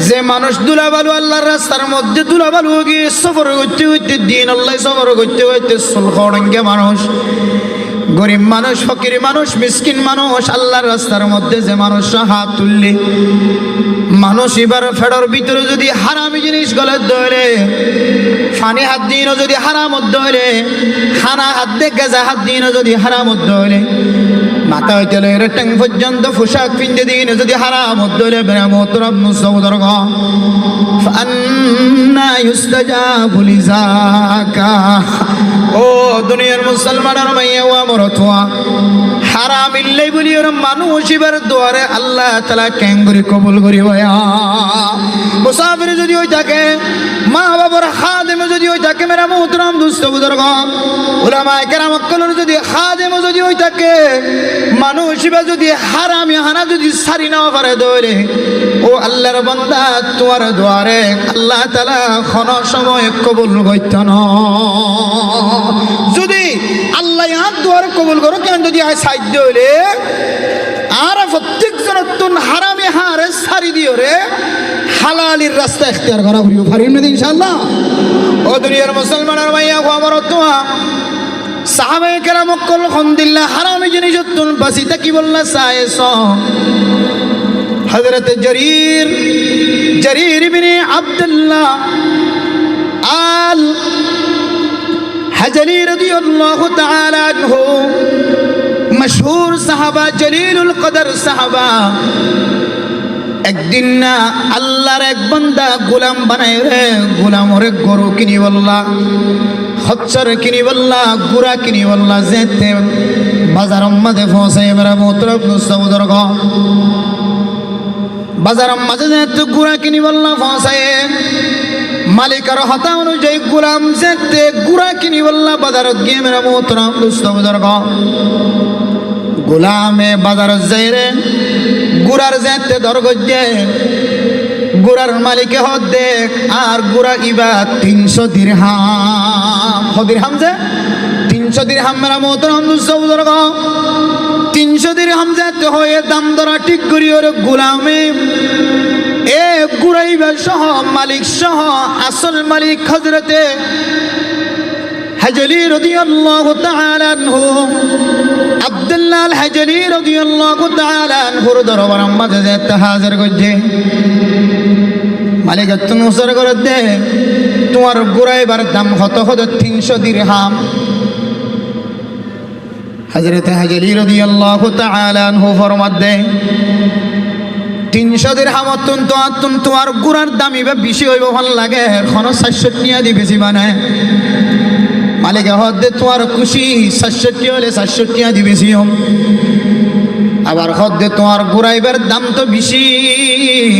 যে মানুষ দুলাবালু আল্লাহর রাস্তার মধ্যে দুলাবালু গিয়ে সফর করতে করতে দিন আল্লাহ সফর করতে করতে সুলখড়ঙ্গে মানুষ গরিব মানুষ ফকির মানুষ মিসকিন মানুষ আল্লাহর রাস্তার মধ্যে যে মানুষ হাত তুললে মানুষ এবার ফেডর ভিতরে যদি হারামি জিনিস গলে ধরে ফানি হাত দিন যদি হারাম ধরে খানা হাত দিয়ে গেজা হাত দিন যদি হারাম ধরে মাথা হইতে লইরে ট্যাং পর্যন্ত পোশাক পিন্দে দিন যদি হারাম ধরে বেরামতরব মুসউদর গ ফান্না ইউস্তাজাবু লিযাকা ও দুনিয়ার মুসলমানের মাইয়া ওয়া মরতুয়া হারাম ইল্লাই বলি ওর মানুষ এবার দুয়ারে আল্লাহ তাআলা কেঙ্গুরি কবুল করি ভাইয়া মুসাফির যদি হই থাকে মা বাবার খাদেম যদি হই থাকে মেরা মুহতারাম দোস্ত বুজুর্গ উলামায়ে কেরাম কলর যদি খাদেম যদি হই থাকে মানুষ এবার যদি হারামি হানা যদি সারি না পারে ধরে ও আল্লাহর বান্দা তোমার দুয়ারে আল্লাহ তাআলা কোন সময় কবুল করতে না যদি আল্লাহ হাত দুয়ারে কবুল করো কেন যদি আয় সাহায্য হলে আর প্রত্যেক জনতুন হারামি হারে সারি দিও রে হালালির রাস্তা ইখতিয়ার করা করিও পারিম না ইনশাআল্লাহ ও দুনিয়ার মুসলমানের মাইয়া গো আমার তোয়া সাহাবায়ে কেরাম কল আলহামদুলিল্লাহ হারামি জিনিস তুন বাসিতা কি বললা সায়েস হযরত জারীর ইবনে আব্দুল্লাহ আল হাজালি রাদিয়াল্লাহু তাআলা আনহু মশহুর সাহাবা জলিলুল কদর সাহাবা একদিন না আল্লাহর এক বান্দা গোলাম বানায় রে গোলাম ওরে গরু কিনি বললা খচ্চর কিনি বললা গুড়া কিনি বললা যেতে বাজার মাঝে পৌঁছাই মেরা মোতরফ নুসৌদর গ বাজার মাঝে যেতে গুড়া কিনি বললা পৌঁছায় মালিকার হতা অনুযায়ী গোলাম যেতে গুড়া কিনি বললা বাজারত গিয়ে মেরা মোতরফ নুসৌদর গ গোলামে বাজারত যাই রে গুড়ার যেতে দরগজে গুড়ার মালিকে হদে আর গুড়া ইবা 300 দিরহাম দিরহাম যে 300 দিরহাম মেরা মোহতরম দুসৌদর গ 300 দিরহাম যেতে হয়ে দাম দরা ঠিক করি ওর গোলামে এ গুড়াইবা সহ মালিক সহ আসল মালিক হযরতে হাজলি রাদিয়াল্লাহু তাআলা আনহু আব্দুল্লাহ আল হাজলি রাদিয়াল্লাহু তাআলা আনহুর দরবারে মাঝে যেতে হাজির করছে মালিক তুমি উসর করে দে তোমার গুড়াইবার দাম কত কত 300 দিরহাম হযরত হাজলি রাদিয়াল্লাহু তাআলা আনহু ফরমাত দে 300 দিরহাম তোমার গুড়ার দাম এবার বেশি হইব ভাল লাগে এখন 400 টাকা দি বেশি বানায় মালিক হদে তোমার খুশি 400 হলে 400 টাকা দি বেশি হম আবার হদে তোমার গুড়াইবার দাম তো বেশি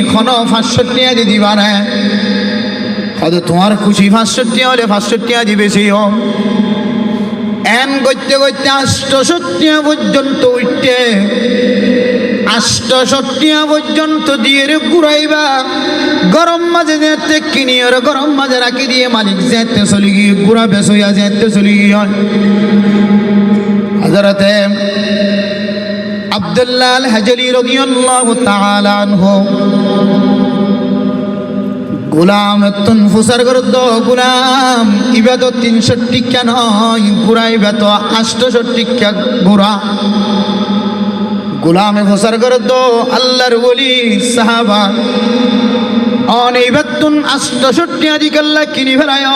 এখন 500 টাকা দি দিবা না হদে তোমার খুশি 500 টাকা হলে 500 টাকা দি বেশি হম এন করতে করতে 800 টাকা পর্যন্ত উঠতে 800 টাকা পর্যন্ত দিয়ে ঘুরাইবা গরম মাঝে যেতে কিনি আর গরম মাঝে রাখি দিয়ে মালিক যেতে চলি গিয়ে গুড়া বেসইয়া যেতে চলি গিয়ে হযরতে আব্দুল্লাহ আল হাজলি রাদিয়াল্লাহু তাআলা আনহু গোলাম তুন ফুসার করদ গোলাম ইবা তো 300 টাকা নয় গুড়া ইবা তো 800 টাকা গুড়া গোলামে ফুসার করদ আল্লাহর ওলি সাহাবা অনেবাতুন 800 টাকা দি গল্লা কিনি ফেলায়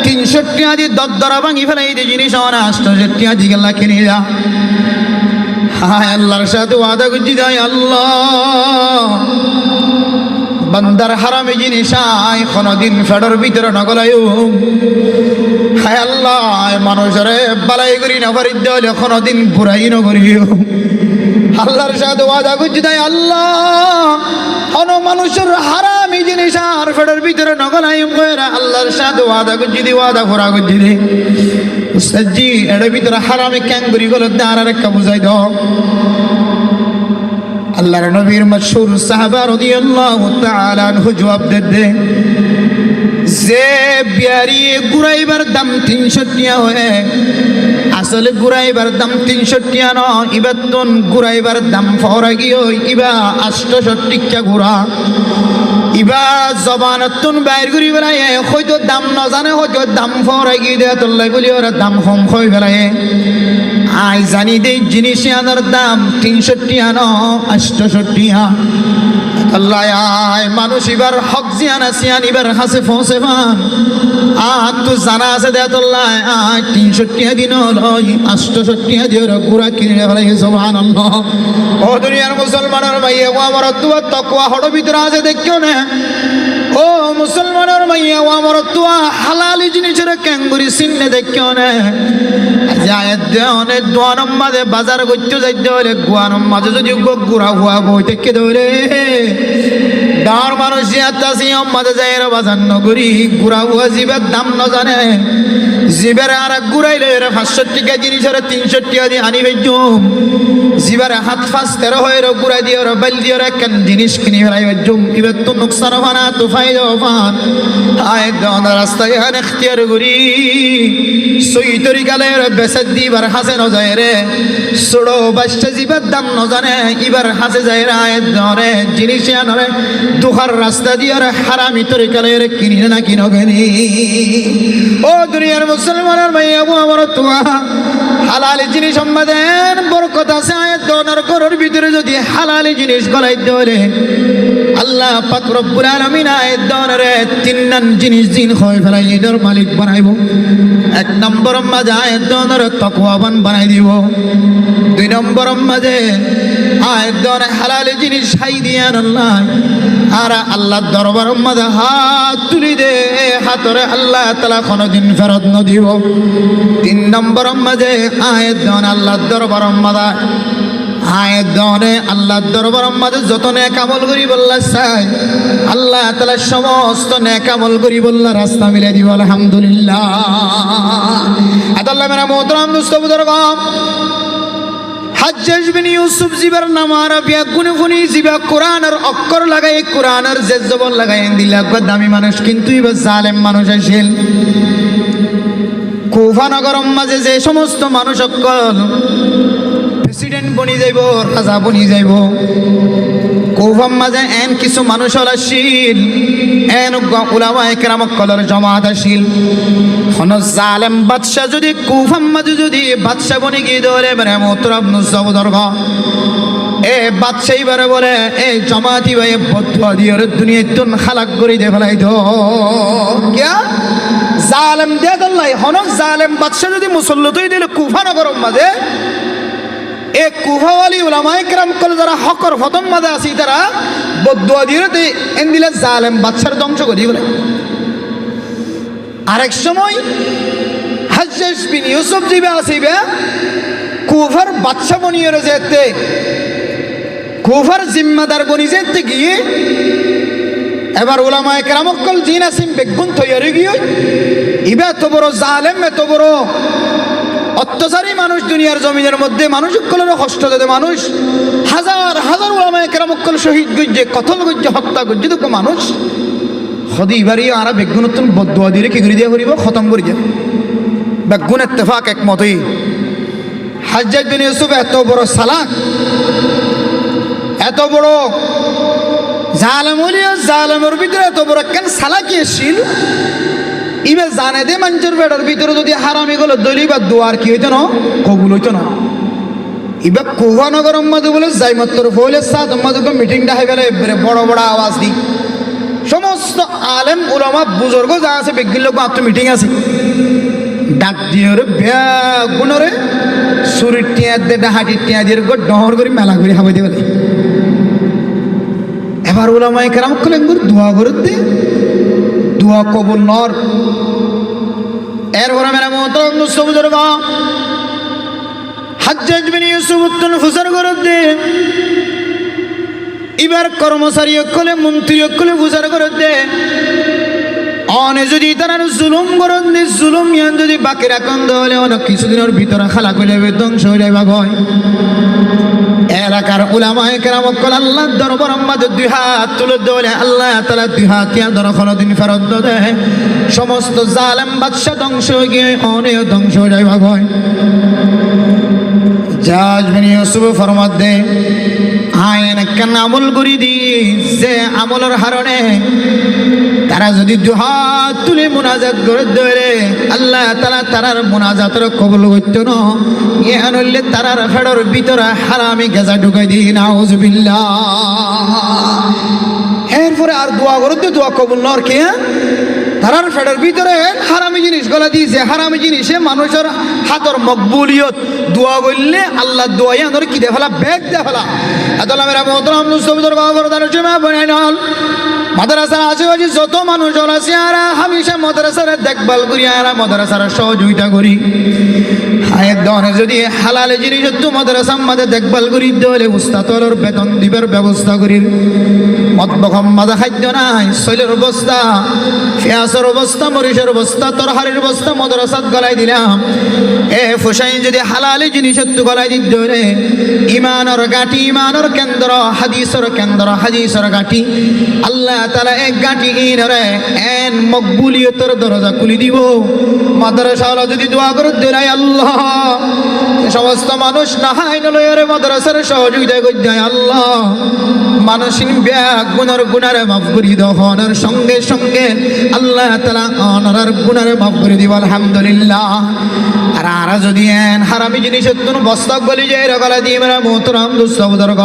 300 টাকা দি দরদরা ভাঙি ফেলাই দি জিনিস 800 টাকা দি গল্লা কিনি যা হায় আল্লাহর সাথে ওয়াদা করছি যাই আল্লাহ বান্দার হারামে জিনিস আয় কোনদিন ফেডর ভিতরে নগলায়ু হায় আল্লাহ মানুষের বালাই করি না পারি দিলে কোনদিন বুড়াই নগরিও আল্লাহর সাথে ওয়াদা করছি তাই আল্লাহ কোন মানুষের হারামি জিনিস আর ফেডর ভিতরে নগলাই কইরা আল্লাহর সাথে ওয়াদা করছি দি ওয়াদা করা করছি দি উস্তাদজি এর ভিতরে হারামি ক্যাঙ্গুরি গুলো দাঁড়া রেখা বুঝাই দাও আল্লাহর নবীর মশহুর সাহাবা রাদিয়াল্লাহু তাআলা আনহু জবাব দে যে বিয়ারি গুড়াইবার দাম 300 টাকা হয় আসলে গুড়াইবার দাম 300 টাকা ন ইবাতুন গুড়াইবার দাম ফরা গিয়ে ইবা 800 টাকা গুড়া ইবা জবানতুন বাইর করি বেলায় হয়তো দাম না জানে হয়তো দাম ফরা গিয়ে দেয়া তোল্লাই বলি ওরা দাম কম হয়ে বেলায় আই জানি দে জিনিস আনার দাম 300 টাকা ন 800 টাকা আল্লাহ আয় মানুষ এবার হক জিয়ানা সিয়ান এবার হাসে ফসে পান তো জানা আছে দে তোল্লাই 300 টাকা দিন 800 টাকা দিয়ে গুড়া কিনে ফেলাই সুবহানাল্লাহ ও দুনিয়ার মুসলমানের ভাইয়া ও আমার তুয়া তাকওয়া হড় ভিতরে আছে দেখিও না ও মুসলমানের ভাইয়া ও আমার তুয়া হালালি জিনিসের ক্যাঙ্গুরি সিন্নে দেখিও না যায় দেওনে দোয়ানম মাঝে বাজার করতে যাইতে হলে গোয়ানম মাঝে যদি গুড়া হুয়া বই থেকে ধরে ডার মানুষ ইয়াতাসি মাঝে যায় বাজার নগরী গুড়া হুয়া জিবের দাম না জানে জিবের আর গুড়াইলে 500 টাকা জিনিসের 300 টাকা দিয়ে আনি ভেজুম জিবের হাত ফাঁস 13 হয়ে গুড়াই দিয়ে বাইল দিয়ে কেন জিনিস কিনি ফেলাই ভেজুম এবার তো নুকসান হওয়া তো ফায়দা হওয়ান আয় দোনা রাস্তায় এখানে এখতিয়ার করি সই তরিকালে বেসাদ দিবার হাসে ন যায় রে ছোড়ো বাচ্চা জিবের দাম ন জানে এবার হাসে যায় রে আয় ধরে জিনিস আনরে দুহার রাস্তা দিয়ে হারামি তরিকালে কিনি না কিনো গেনি ও দুনিয়ার মুসলমানের ভাইয়া আমার তোয়া হালালি জিনিস সম্মাদের বরকত আছে আয়াত দোনার ঘরের ভিতরে যদি হালালি জিনিস গলাই ধরে আল্লাহ পাক রব্বুল আলামিন আয়াত দোনারে তিননান জিনিস দিন হয় ফেলাই এর মালিক বানাইবো এক নম্বর মাঝে আয়াত দোনারে তাকওয়াবান বানাই দিব দুই নম্বর মাঝে আয়াত দনে হালাল জিনিস খাই দিয়া আল্লাহ আর আল্লাহর দরবার মাঝে হাত তুলি দে হাতরে আল্লাহ তাআলা কোনদিন ফেরত ন দিব। তিন নম্বর মাঝে আয়াত দনে আল্লাহর দরবার মাঝে আয়াত দনে আল্লাহর দরবার মাঝে যত নেক আমল করি বললা চাই আল্লাহ তাআলা সমস্ত নেক আমল করি বললা রাস্তা মিলে দিব আলহামদুলিল্লাহ। আল্লাহ মেরা মোহতরম দোস্ত বুজুর্গ হাজ্জাজ বিন ইউসুফ জিবার নাম আরবিয়া গুনগুনি জিবা কোরআনের অক্ষর লাগাই কোরআনের জেজবল লাগাই দিলা দামি মানুষ কিন্তু এবার জালেম মানুষ আসিল। কুফা নগরম মাঝে যে সমস্ত মানুষ অকল প্রেসিডেন্ট বনি যাইব রাজা বনি যাইব কুফার মাঝে এন কিছু মানুষ আসিল এন উলামা একরাম কলর জমাত আসিল। কোন জালেম বাদশা যদি কুফার মাঝে যদি বাদশা বনি গিয়ে ধরে মানে মোহতরম নুসবদর্গ এ বাদশা এবারে বলে এই জমাতি ভাই বদুয়া দিয়ে দুনিয়ায় তুন খালাক করে দে ফেলাই তো কিয়া জালেম দিয়ে দল্লাই হন জালেম বাদশা যদি মুসল্লতই দিল কুফা নগরম মাঝে এ কুফাওয়ালি উলামা একরাম কল যারা হকর ফতম মাঝে আসি তারা বদুয়া দিয়ে এন দিলে জালেম বাদশার ধ্বংস করি বলে। আরেক সময় হাজ্জাজ বিন ইউসুফ জিবে আসিবে কুফার বাদশা বনিয়ে যেতে কুফার জিম্মাদার বনি যেতে গিয়ে এবার উলামা একরাম কল জিন আসিম বেগুন তৈরি গিয়ে ইবে এত বড় জালেম এত বড় অত্যাচারী মানুষ দুনিয়ার জমিনের মধ্যে মানুষ কলের কষ্ট দেবে মানুষ হাজার হাজার উলামা একরাম কল শহীদ গজ্জে কতল গজ্জে হত্যা গজ্জে দুঃখ মানুষ হদি এবারই আর বেগুনতন বদুয়া দিয়ে কি করে দিয়া করিব খতম করে দিয়া বেগুন ইত্তেফাক একমতই। হাজ্জাজ বিন ইউসুফ এত বড় সালাক এত বড় জালেম হলিয়া জালেমের ভিতরে এত বড় কেন সালাকি এসছিল ইবে জানে দে মানুষের বেড়ার ভিতরে যদি হারামি গেল দলি বা দোয়ার কি হইতো না কবুল হইতো না। ইবে কুফা নগরম মাঝে বলে যাই মাত্র বলে সাত মাঝে মিটিংটা হয়ে গেলে বড় বড় আওয়াজ দি সমস্ত আলেম উলামা বুজুর্গ যা আছে বেগির লোক মাত্র মিটিং আছে ডাক দিয়ে বেগুনরে সুরির টিয়া দে ডাহাটির টিয়া দিয়ে ডহর করে মেলা করে হাবাই দিয়ে বলে এবার উলামা একরাম কলেন দোয়া করে দে দোয়া কবুল নর এরপরে মেরা মোহতরম দোস্ত বুজুর্গ হাজ্জাজ বিন ইউসুফ উত্তন ফুসার করে দে এবার কর্মচারী অকলে মন্ত্রী অকলে ফুসার করে দে অনে যদি তারা জুলুম করে দে জুলুম ইয়ান যদি বাকি রাখুন তাহলে অনেক কিছুদিনের ভিতরে খালা করে ধ্বংস হয়ে যাবে ভাই। এলাকার উলামা একরাম কল আল্লাহর দরবার মাঝে দুই হাত তুলে দলে আল্লাহ তাআলা দুই হাত ইয়া দর কোনদিন ফেরত দেয় সমস্ত জালেম বাদশা ধ্বংস হয়ে গিয়ে অনেক ধ্বংস হয়ে যায় ভাই। হাজ্জাজ বিন ইউসুফ ফরমাত দে আইন কেন আমল করি দি যে আমলের হারণে তারা যদি দু হাত তুলে মুনাজাত করে ধরে আল্লাহ তাআলা তারার মুনাজাতের কবুল করতো না ইয়া নইলে তারার ফেডর ভিতরে হারামি গেজা ঢুকাই দি নাউজুবিল্লাহ। এরপরে আর দোয়া করতে দোয়া কবুল নর কে তারার ফেডর ভিতরে হারামি জিনিস গলা দিয়েছে হারামি জিনিসে মানুষের হাতর মকবুলিয়ত দোয়া করলে আল্লাহ দোয়াই আদর কি দে ফেলা বেগ দে ফেলা আদলা মেরা মোহতরম নুসবিদর বাবরদার জমা বনাইনল মাদ্রাসার আশেপাশে যত মানুষ আছে আর হামেশা মাদ্রাসার দেখভাল করি আর মাদ্রাসার সহযোগিতা করি আয়ের দনে যদি হালাল জিনিস তো মাদ্রাসার মাঝে দেখভাল করি দলে উস্তাদর বেতন দিবার ব্যবস্থা করি মতবকম মাঝে খাদ্য নাই শৈলের অবস্থা পেঁয়াজের অবস্থা মরিচের অবস্থা তরহারির অবস্থা মাদ্রাসাত গলাই দিলাম এ ফুসাই যদি হালাল জিনিস তো গলাই দিত ধরে ইমানের গাঁটি ইমানের কেন্দ্র হাদিসের কেন্দ্র হাদিসের গাঁটি আল্লাহ তাআলা এক গাঁটি ইনরে এন মকবুলিয়তের দরজা খুলে দিব। মাদ্রাসা যদি দোয়া করে দেয় আল্লাহ সমস্ত মানুষ না হাই নলয়ের মাদ্রাসার সহযোগিতা করে দেয় আল্লাহ মানুষিন ব্যাগ গুনার গুনারে মাফ করে দহনের সঙ্গে সঙ্গে আল্লাহ তাআলা অনার গুনারে মাফ করে দিব আলহামদুলিল্লাহ। আর আর যদি এন হারামি জিনিস তুন বস্তা গলি যায় রগলা দিয়ে মেরা মোহতরম দোস্ত বুজুর্গ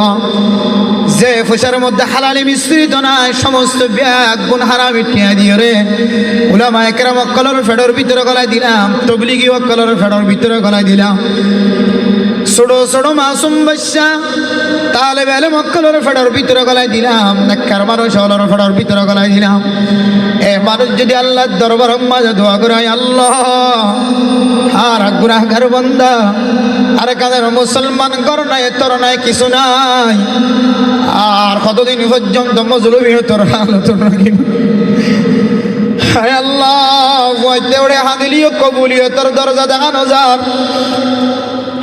যে ফুসার মধ্যে হালালি মিশ্রিত নাই সমস্ত ব্যাগ গুণ হারামি টিয়া দিয়ে রে উলামা একরাম কলর ফেডর ভিতরে গলায় দিলাম তবলিগি কলর ফেডর ভিতরে গলায় দিলাম ছোট ছোট মাসুম বাচ্চা তাহলে বেলে মক্কলের ফেডার ভিতরে গলায় দিলাম, নেককার মানুষ হলোর ফেডার ভিতরে গলায় দিলাম। এ মানুষ যদি আল্লাহর দরবার মাঝে দোয়া করে, আল্লাহ আর গুনাহগার বান্দা আর কাদের মুসলমান কর নাই তোর নাই কিছু নাই, আর কতদিন পর্যন্ত মজলুমি তোর হালত রাখিব। হায় আল্লাহ ওইতে ওরে হাদিলিও কবুলিয়তের দরজা দেখানো যার।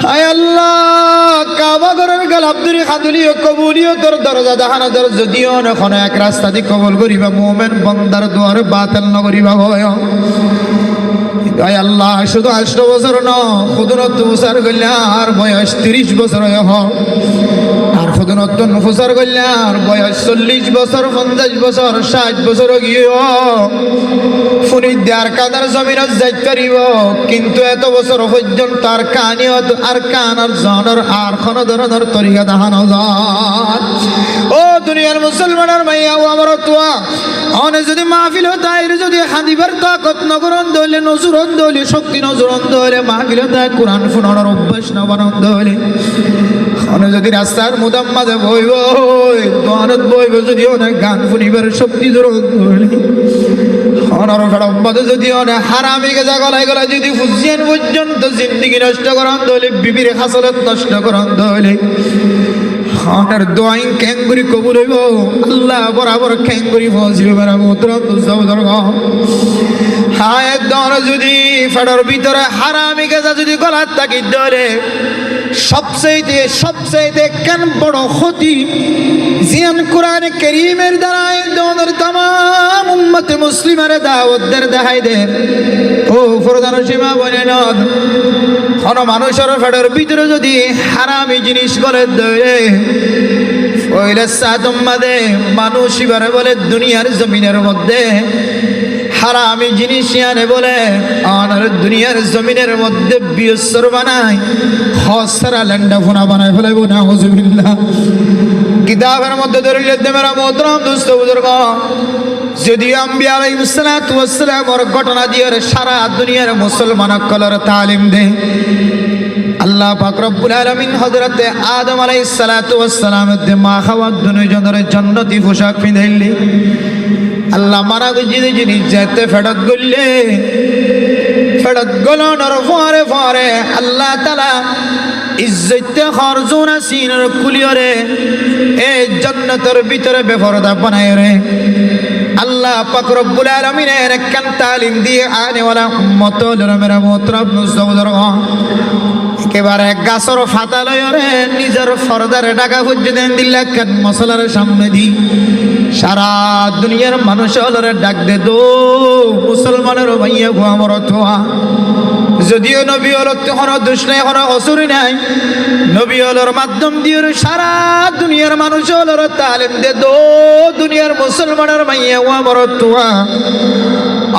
হায় আল্লাহ কাবা ঘরের গালাবদুরি হাদিলিও কবুলিয়তের দরজা দেখানো যার। যদিও এখন এক রাস্তা দিয়ে কবুল করিবা, মুমিন বান্দার দুয়ারে বাতিল নকরিবা ভয়। আল্লাহ শুধু 8 বছর ন খুদরত উসার করলে আর বয়স 30 বছর হয়, আর খুদরত নুফুসার করলে আর বয়স 40 বছর 50 বছর 60 বছর গিয়ে ফুনি দেয়ার কাদার জমিনত যাইতে পারিব, কিন্তু এত বছর পর্যন্ত আর কানিয়ত আর কান আর জনের আর কোনো ধরনের তরিকা দেখানো যায়। ও দুনিয়ার মুসলমানের মাইয়া ও আমার তোয়া অনে যদি মাহফিল তাই যদি হাদিবার তাকত নগরন দইলে নজরন দইলে শক্তি নজরন দইলে মাহফিল তাই কোরআন শুনানোর অভ্যাস না বানান দইলে অনে যদি রাস্তার মুদাম্মাদে বইব দোয়ানত বইব, যদি অনেক গান শুনিবার শক্তি জোরন দইলে অনর ফেড়ম্বাদে যদি অনেক হারামি গেজা গলায় গলায় যদি ফুজিয়ান পর্যন্ত জিন্দিগি নষ্ট করান দইলে বিবির হাসলত নষ্ট করান দইলে অনার দোয়াইন ক্যাঙ্গুরি কবুল হইব। আল্লাহ বরাবর ক্যাঙ্গুরি ফজিল বেড়াবো উত্তরাম দুঃসবদর হায় দর যদি ফেডার ভিতরে হারামি গেজা যদি গলার তাকি ধরে সবচেয়ে কেন বড় ক্ষতি জিয়ান কোরআন কারীমের দ্বারাই দনের তামাম উম্মতে মুসলিমের দাওয়াতদের দেখাই দে। ও প্রধান সীমা বনে নদ কোন মানুষের ফেডার ভিতরে যদি হারামি জিনিস গলে ধরে ওইলে সাদম্মাদে মানুষ এবারে বলে দুনিয়ার জমিনের মধ্যে হারামি জিনিস আনে বলে আর দুনিয়ার জমিনের মধ্যে বিয়সর বানায় হসরা ল্যান্ডা ফোনা বানায় ফেলাইব না হুজুবিল্লাহ। কিতাবের মধ্যে ধরিলে মেরা মোহতরম দোস্ত বুজুর্গ, যদি আম্বিয়া আলাইহিস সালাতু ওয়াস সালামের ঘটনা দিয়ে সারা দুনিয়ার মুসলমানসকলের তালিম দেয়। আল্লাহ পাক রব্বুল আলামিন হযরতে আদম আলাইহিস সালাতু ওয়াস সালামের দে মা খাওয়া দুনিয়ার জান্নাতি পোশাক পিনাইলি। আল্লাহ মারা গুজিয়ে জিনিস যেতে ফেরত গললে ফেরত গলনের পরে পরে আল্লাহ তাআলা ইজ্জতে খরজুনা সিনের কুলিয়রে এই জান্নাতের ভিতরে বেপরদা বানায় রে। আল্লাহ পাক রব্বুল আলামিনের কান তালিম দিয়ে আনে ওয়ালা উম্মতর মেরা মোহতরম নজর একেবারে গাছর ফাতা লয়রে নিজের ফরদারে টাকা পর্যন্ত দিল্লা কান মশলার সামনে দি সারা দুনিয়ার মানুষ হলরে ডাক দে দো মুসলমানের ভাইয়া গো আমার তোয়া। যদিও নবী হলত কোনো দোষ নাই কোনো অসুর নাই, নবী হলর মাধ্যম দিয়ে সারা দুনিয়ার মানুষ হলর তালিম দে দো দুনিয়ার মুসলমানের ভাইয়া গো আমার তোয়া।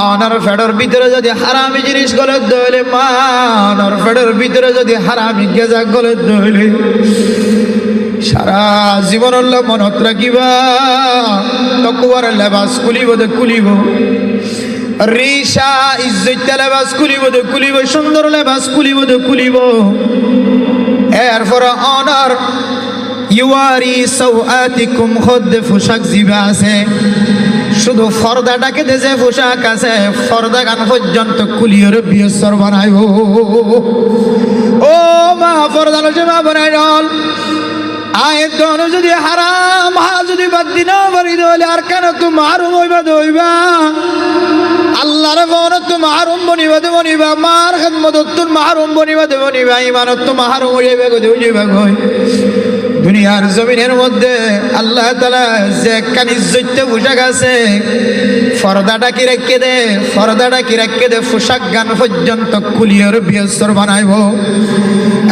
আনার ফেডার ভিতরে যদি হারামি জিনিস গলে দইলে মানার ফেডার ভিতরে যদি হারামি গেজা গলে দইলে সারা জীবন মনত রাখিবা তকুয়ার লেবাস কুলিব দে কুলিব রিসা ইজ্জত লেবাস কুলিব দে কুলিব সুন্দর লেবাস কুলিব দে কুলিব। এরপর অনার ইউয়ারি সাওআতিকুম খদ পোশাক জিবা আছে, শুধু ফর্দাটাকে দেশে পোশাক আছে ফর্দা গান পর্যন্ত কুলিয়র বিয়সর বানাইব। ও মা ফর্দা নজমা বানাই রল আয়ের দন যদি হারাম যদি বাদ দিন বাড়ি দলে আর কেন তো মারুম হইবা দইবা আল্লাহর বনত তো মারুম বনিবা দে বনিবা মার খেদমত তো মারুম বনিবা দে বনিবা ইমানত তো মারুম হইবে গো দইবা গই। দুনিয়ার জমিনের মধ্যে আল্লাহ তাআলা যে কান ইজ্জতে পোশাক আছে ফর্দাটা কি রেখে দে ফর্দাটা কি রেখে দে পোশাক গান পর্যন্ত কুলিয়র বিয়সর বানাইব।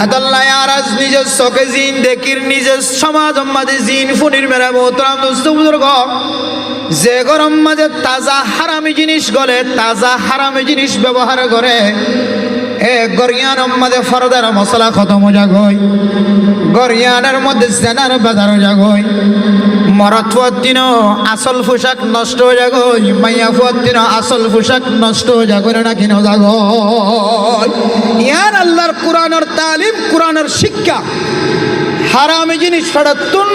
আল্লাহ আর আজ নিজের চোখে জিন দেখির নিজের সমাজ মাঝে জিন ফুনির মেরা মোহতরম দোস্ত বুজুর্গ যে গরম মাঝে তাজা হারামি জিনিস গলে তাজা হারামি জিনিস ব্যবহার করে এ গরিয়ানের মধ্যে ফরদার মশলা খতম জাগই, গরিয়ানের মধ্যে জেনার বাজার জাগই, মরদ ফুয়াত্তিন আসল পোশাক নষ্ট হয়ে যাগো, মাইয়া ফুয়াত্তিন আসল পোশাক নষ্ট হয়ে যাগো না কিন যাগো। ইয়ার আল্লাহর কোরআনের তালিম, কোরআনের শিক্ষা হারামি জিনিস ফেরাতুন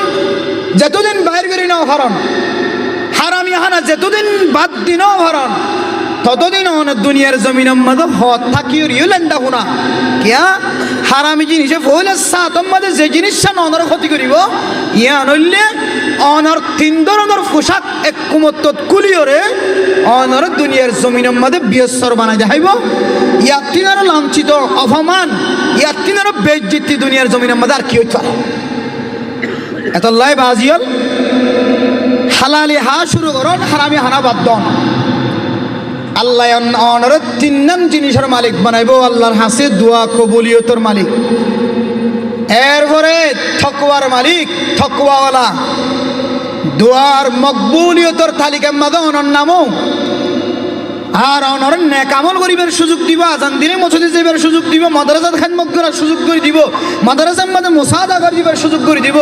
যতদিন বাইর করি নাও হারান, হারামি হানা যতদিন বাদ দিনও হারান, ততদিন অনেক দুনিয়ার জমিনের মধ্যে হত থাকিও রিয়েলেন্ডা হুনা কিয়া হারামি জিনিসে ফলে সাতম মধ্যে যে জিনিসটা অনর ক্ষতি করিব ইয়া নইলে অনর তিন ধরনের পোশাক এক কুমত্ত কুলিয়রে অনর দুনিয়ার জমিনের মধ্যে বিয়সর বানাই দেখাইব। ইয়াত্তিনার লাঞ্ছিত অপমান, ইয়াত্তিনার বেজ্জিতি দুনিয়ার জমিনের মধ্যে আর কি হইতে পারে। এত লাই বাজিয়ল হালালি হা শুরু করন, হারামি হানা বাদ দন। আল্লাহ অনর তিন নাম জিনিসের মালিক বানাইব, আল্লাহর হাসে দোয়া কবুলিয়তর মালিক, এরপরে থকওয়ার মালিক, থকওয়াওয়ালা দোয়ার মকবুলিয়তর তালিকার মাঝে অনর নামও আর অনর নেক আমল করিবার সুযোগ দিব, আজান দিনে মসজিদে যাইবার সুযোগ দিব, মাদ্রাসাত খাদমত করার সুযোগ করে দিব, মাদ্রাসার মধ্যে মুসাদা করিবার সুযোগ করে দিব,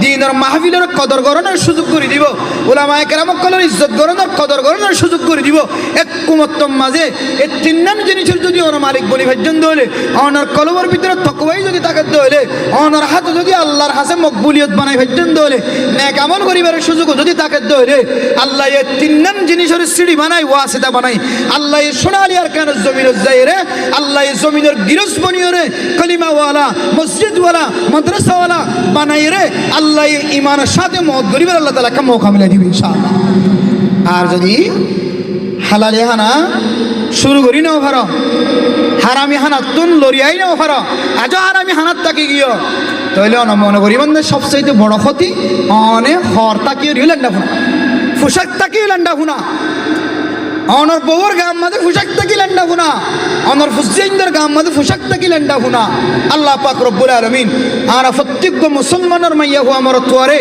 দ্বীনের মাহফিলের কদর গরণের সুযোগ করে দিব, উলামায়ে কেরামকলের ইজ্জত গরণের কদর গরণের সুযোগ করে দিব। এক কুমত্তম মাঝে এই তিন নাম জিনিসের যদি ওর মালিক বলি পর্যন্ত হলে অনার কলবের ভিতরে তকওয়াই যদি তাকাতে হলে, অনার হাতে যদি আল্লাহর হাসে মকবুলিয়ত বানাই পর্যন্ত হলে, নেক আমল করিবার সুযোগ যদি তাকাতে হলে, আল্লাহ এই তিন নাম জিনিসের সিঁড়ি বানাই, ওয়াসিতা বানাই, আল্লাহ সোনালি আর কেন জমিনের যাইরে, আল্লাহ জমিনের গিরস বনিয়রে কলিমাওয়ালা, মসজিদওয়ালা, মাদ্রাসাওয়ালা বানাই রে, আল্লাহ ইমানের সাথে মত গরিবের আল্লাহ তাআলা একটা মৌকা মিলাই দিবে ইনশাআল্লাহ। আর যদি হালালি হানা শুরু করি নাও ভার, হারামি হানাত তুন লরিয়াই নাও ভার, আজ হারামি হানাত তাকে গিয়ে তাহলে মনে করি মানে সবচেয়ে বড় ক্ষতি অনেক হর তাকিয়ে রিলেন্ডা ফুনা, পোশাক তাকিয়ে লেন্ডা ফুনা, অনর বউর গাম মাঝে পোশাক থাকি লেন্ডা হুনা, অনর ফুসিনদের গাম মাঝে পোশাক থাকি লেন্ডা হুনা। আল্লাহ পাক রব্বুল আলামিন আর প্রত্যেক মুসলমানের মাইয়া হো আমার তোয়ারে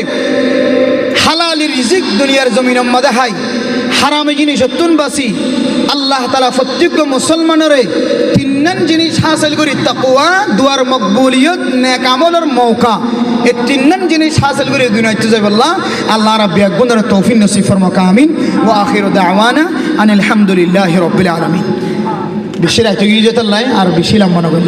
হালালি রিজিক দুনিয়ার জমিনের মধ্যে হাই, হারামি জিনিস তুন বাসি। আল্লাহ তাআলা প্রত্যেক মুসলমানের তিন নাম জিনিস হাসিল করি, তাকওয়া, দুয়ার মকবুলিয়ত, নেক আমলের মৌকা, এই তিন নাম জিনিস হাসিল করে দুনিয়াতে যাইবাল্লাহ। আল্লাহ রাব্বি আকবরের তৌফিক নসিব ফরমাক, আমিন। ওয়া আখিরু দাওয়ানা আনিল হামদুলিল্লাহি রাব্বিল আলামিন। বেশি রাইতে গিয়ে যেতে লাই আর বেশি লম্বা না করলাম।